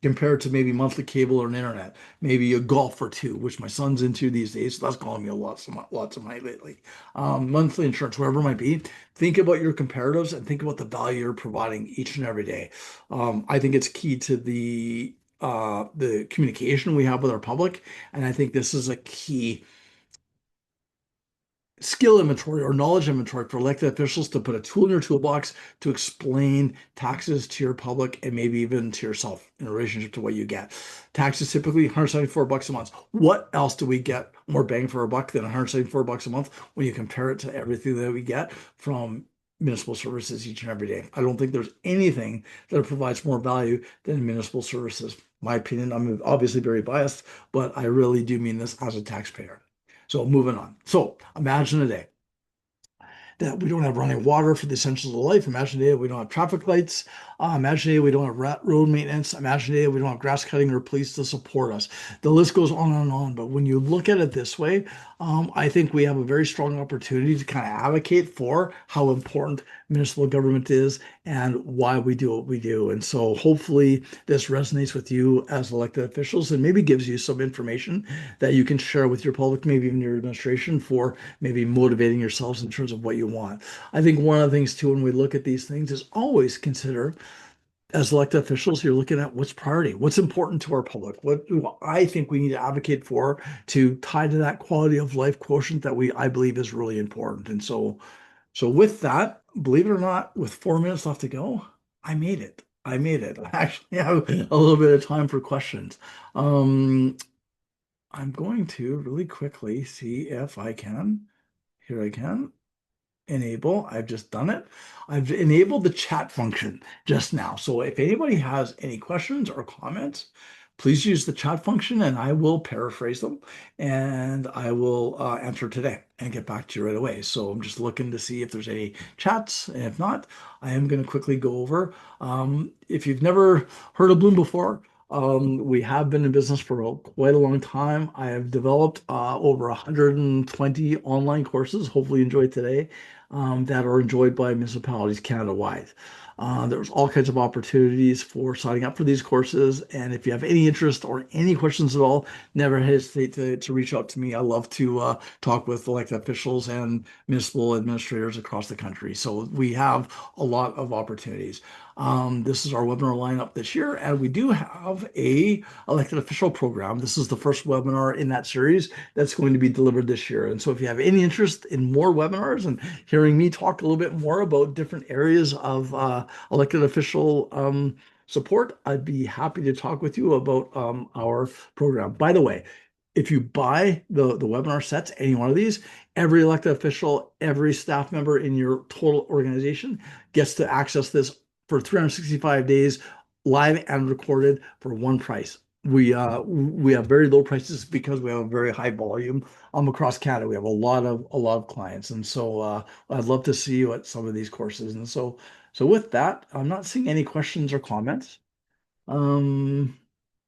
compared to maybe monthly cable or an internet, maybe a golf or two, which my son's into these days. So that's calling me lots of money lately. Monthly insurance, whatever it might be. Think about your comparatives and think about the value you're providing each and every day. I think it's key to the communication we have with our public, and I think this is a key skill inventory or knowledge inventory for elected officials to put a tool in your toolbox to explain taxes to your public and maybe even to yourself in relationship to what you get. Taxes typically $174 a month. What else do we get more bang for our buck than $174 a month when you compare it to everything that we get from municipal services each and every day? I don't think there's anything that provides more value than municipal services. My opinion, I'm obviously very biased, but I really do mean this as a taxpayer. So moving on. So imagine a day that we don't have running water for the essentials of life. Imagine a day we don't have traffic lights. Imagine a day we don't have road maintenance. Imagine a day we don't have grass cutting or police to support us. The list goes on and on. But when you look at it this way, I think we have a very strong opportunity to kind of advocate for how important municipal government is and why we do what we do. And so hopefully this resonates with you as elected officials and maybe gives you some information that you can share with your public, maybe even your administration, for maybe motivating yourselves in terms of what you want. I think one of the things too, when we look at these things, is always consider, as elected officials, you're looking at what's priority, what's important to our public, what do I think we need to advocate for to tie to that quality of life quotient that I believe is really important. And so with that, believe it or not, with 4 minutes left to go, I made it. I made it. I actually have a little bit of time for questions. Um, I'm going to really quickly see if I can. Here I can enable. I've just done it. I've enabled the chat function just now. So if anybody has any questions or comments, please use the chat function and I will paraphrase them and I will answer today and get back to you right away. So I'm just looking to see if there's any chats. And if not, I am going to quickly go over. If you've never heard of Bloom before, we have been in business for quite a long time. I have developed over 120 online courses, hopefully enjoyed today, that are enjoyed by municipalities Canada-wide. There's all kinds of opportunities for signing up for these courses. And if you have any interest or any questions at all, never hesitate to reach out to me. I love to talk with elected officials and municipal administrators across the country. So we have a lot of opportunities. This is our webinar lineup this year, and we do have a elected official program. This is the first webinar in that series that's going to be delivered this year. And so if you have any interest in more webinars and hearing me talk a little bit more about different areas of elected official support, I'd be happy to talk with you about our program. By the way, if you buy the webinar sets, any one of these, every elected official, every staff member in your total organization gets to access this for 365 days, live and recorded for one price. We have very low prices because we have a very high volume across Canada. We have a lot of clients, and so I'd love to see you at some of these courses. And so with that, I'm not seeing any questions or comments. Um,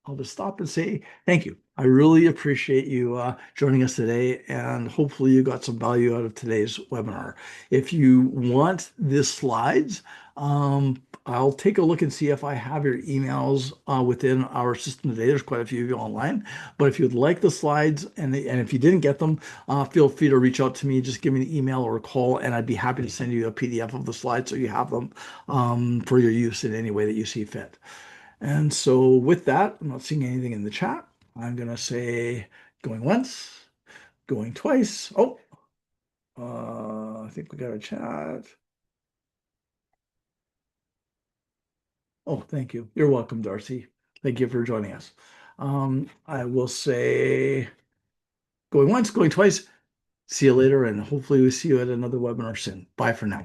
I'll just stop and say thank you. I really appreciate you joining us today, and hopefully you got some value out of today's webinar. If you want the slides, I'll take a look and see if I have your emails within our system today. There's quite a few of you online, but if you'd like the slides and if you didn't get them, feel free to reach out to me. Just give me an email or a call, and I'd be happy to send you a PDF of the slides so you have them for your use in any way that you see fit. And so with that, I'm not seeing anything in the chat. I'm going to say going once, going twice. Oh, I think we got a chat. Oh, thank you. You're welcome, Darcy. Thank you for joining us. I will say going once, going twice. See you later, and hopefully we see you at another webinar soon. Bye for now.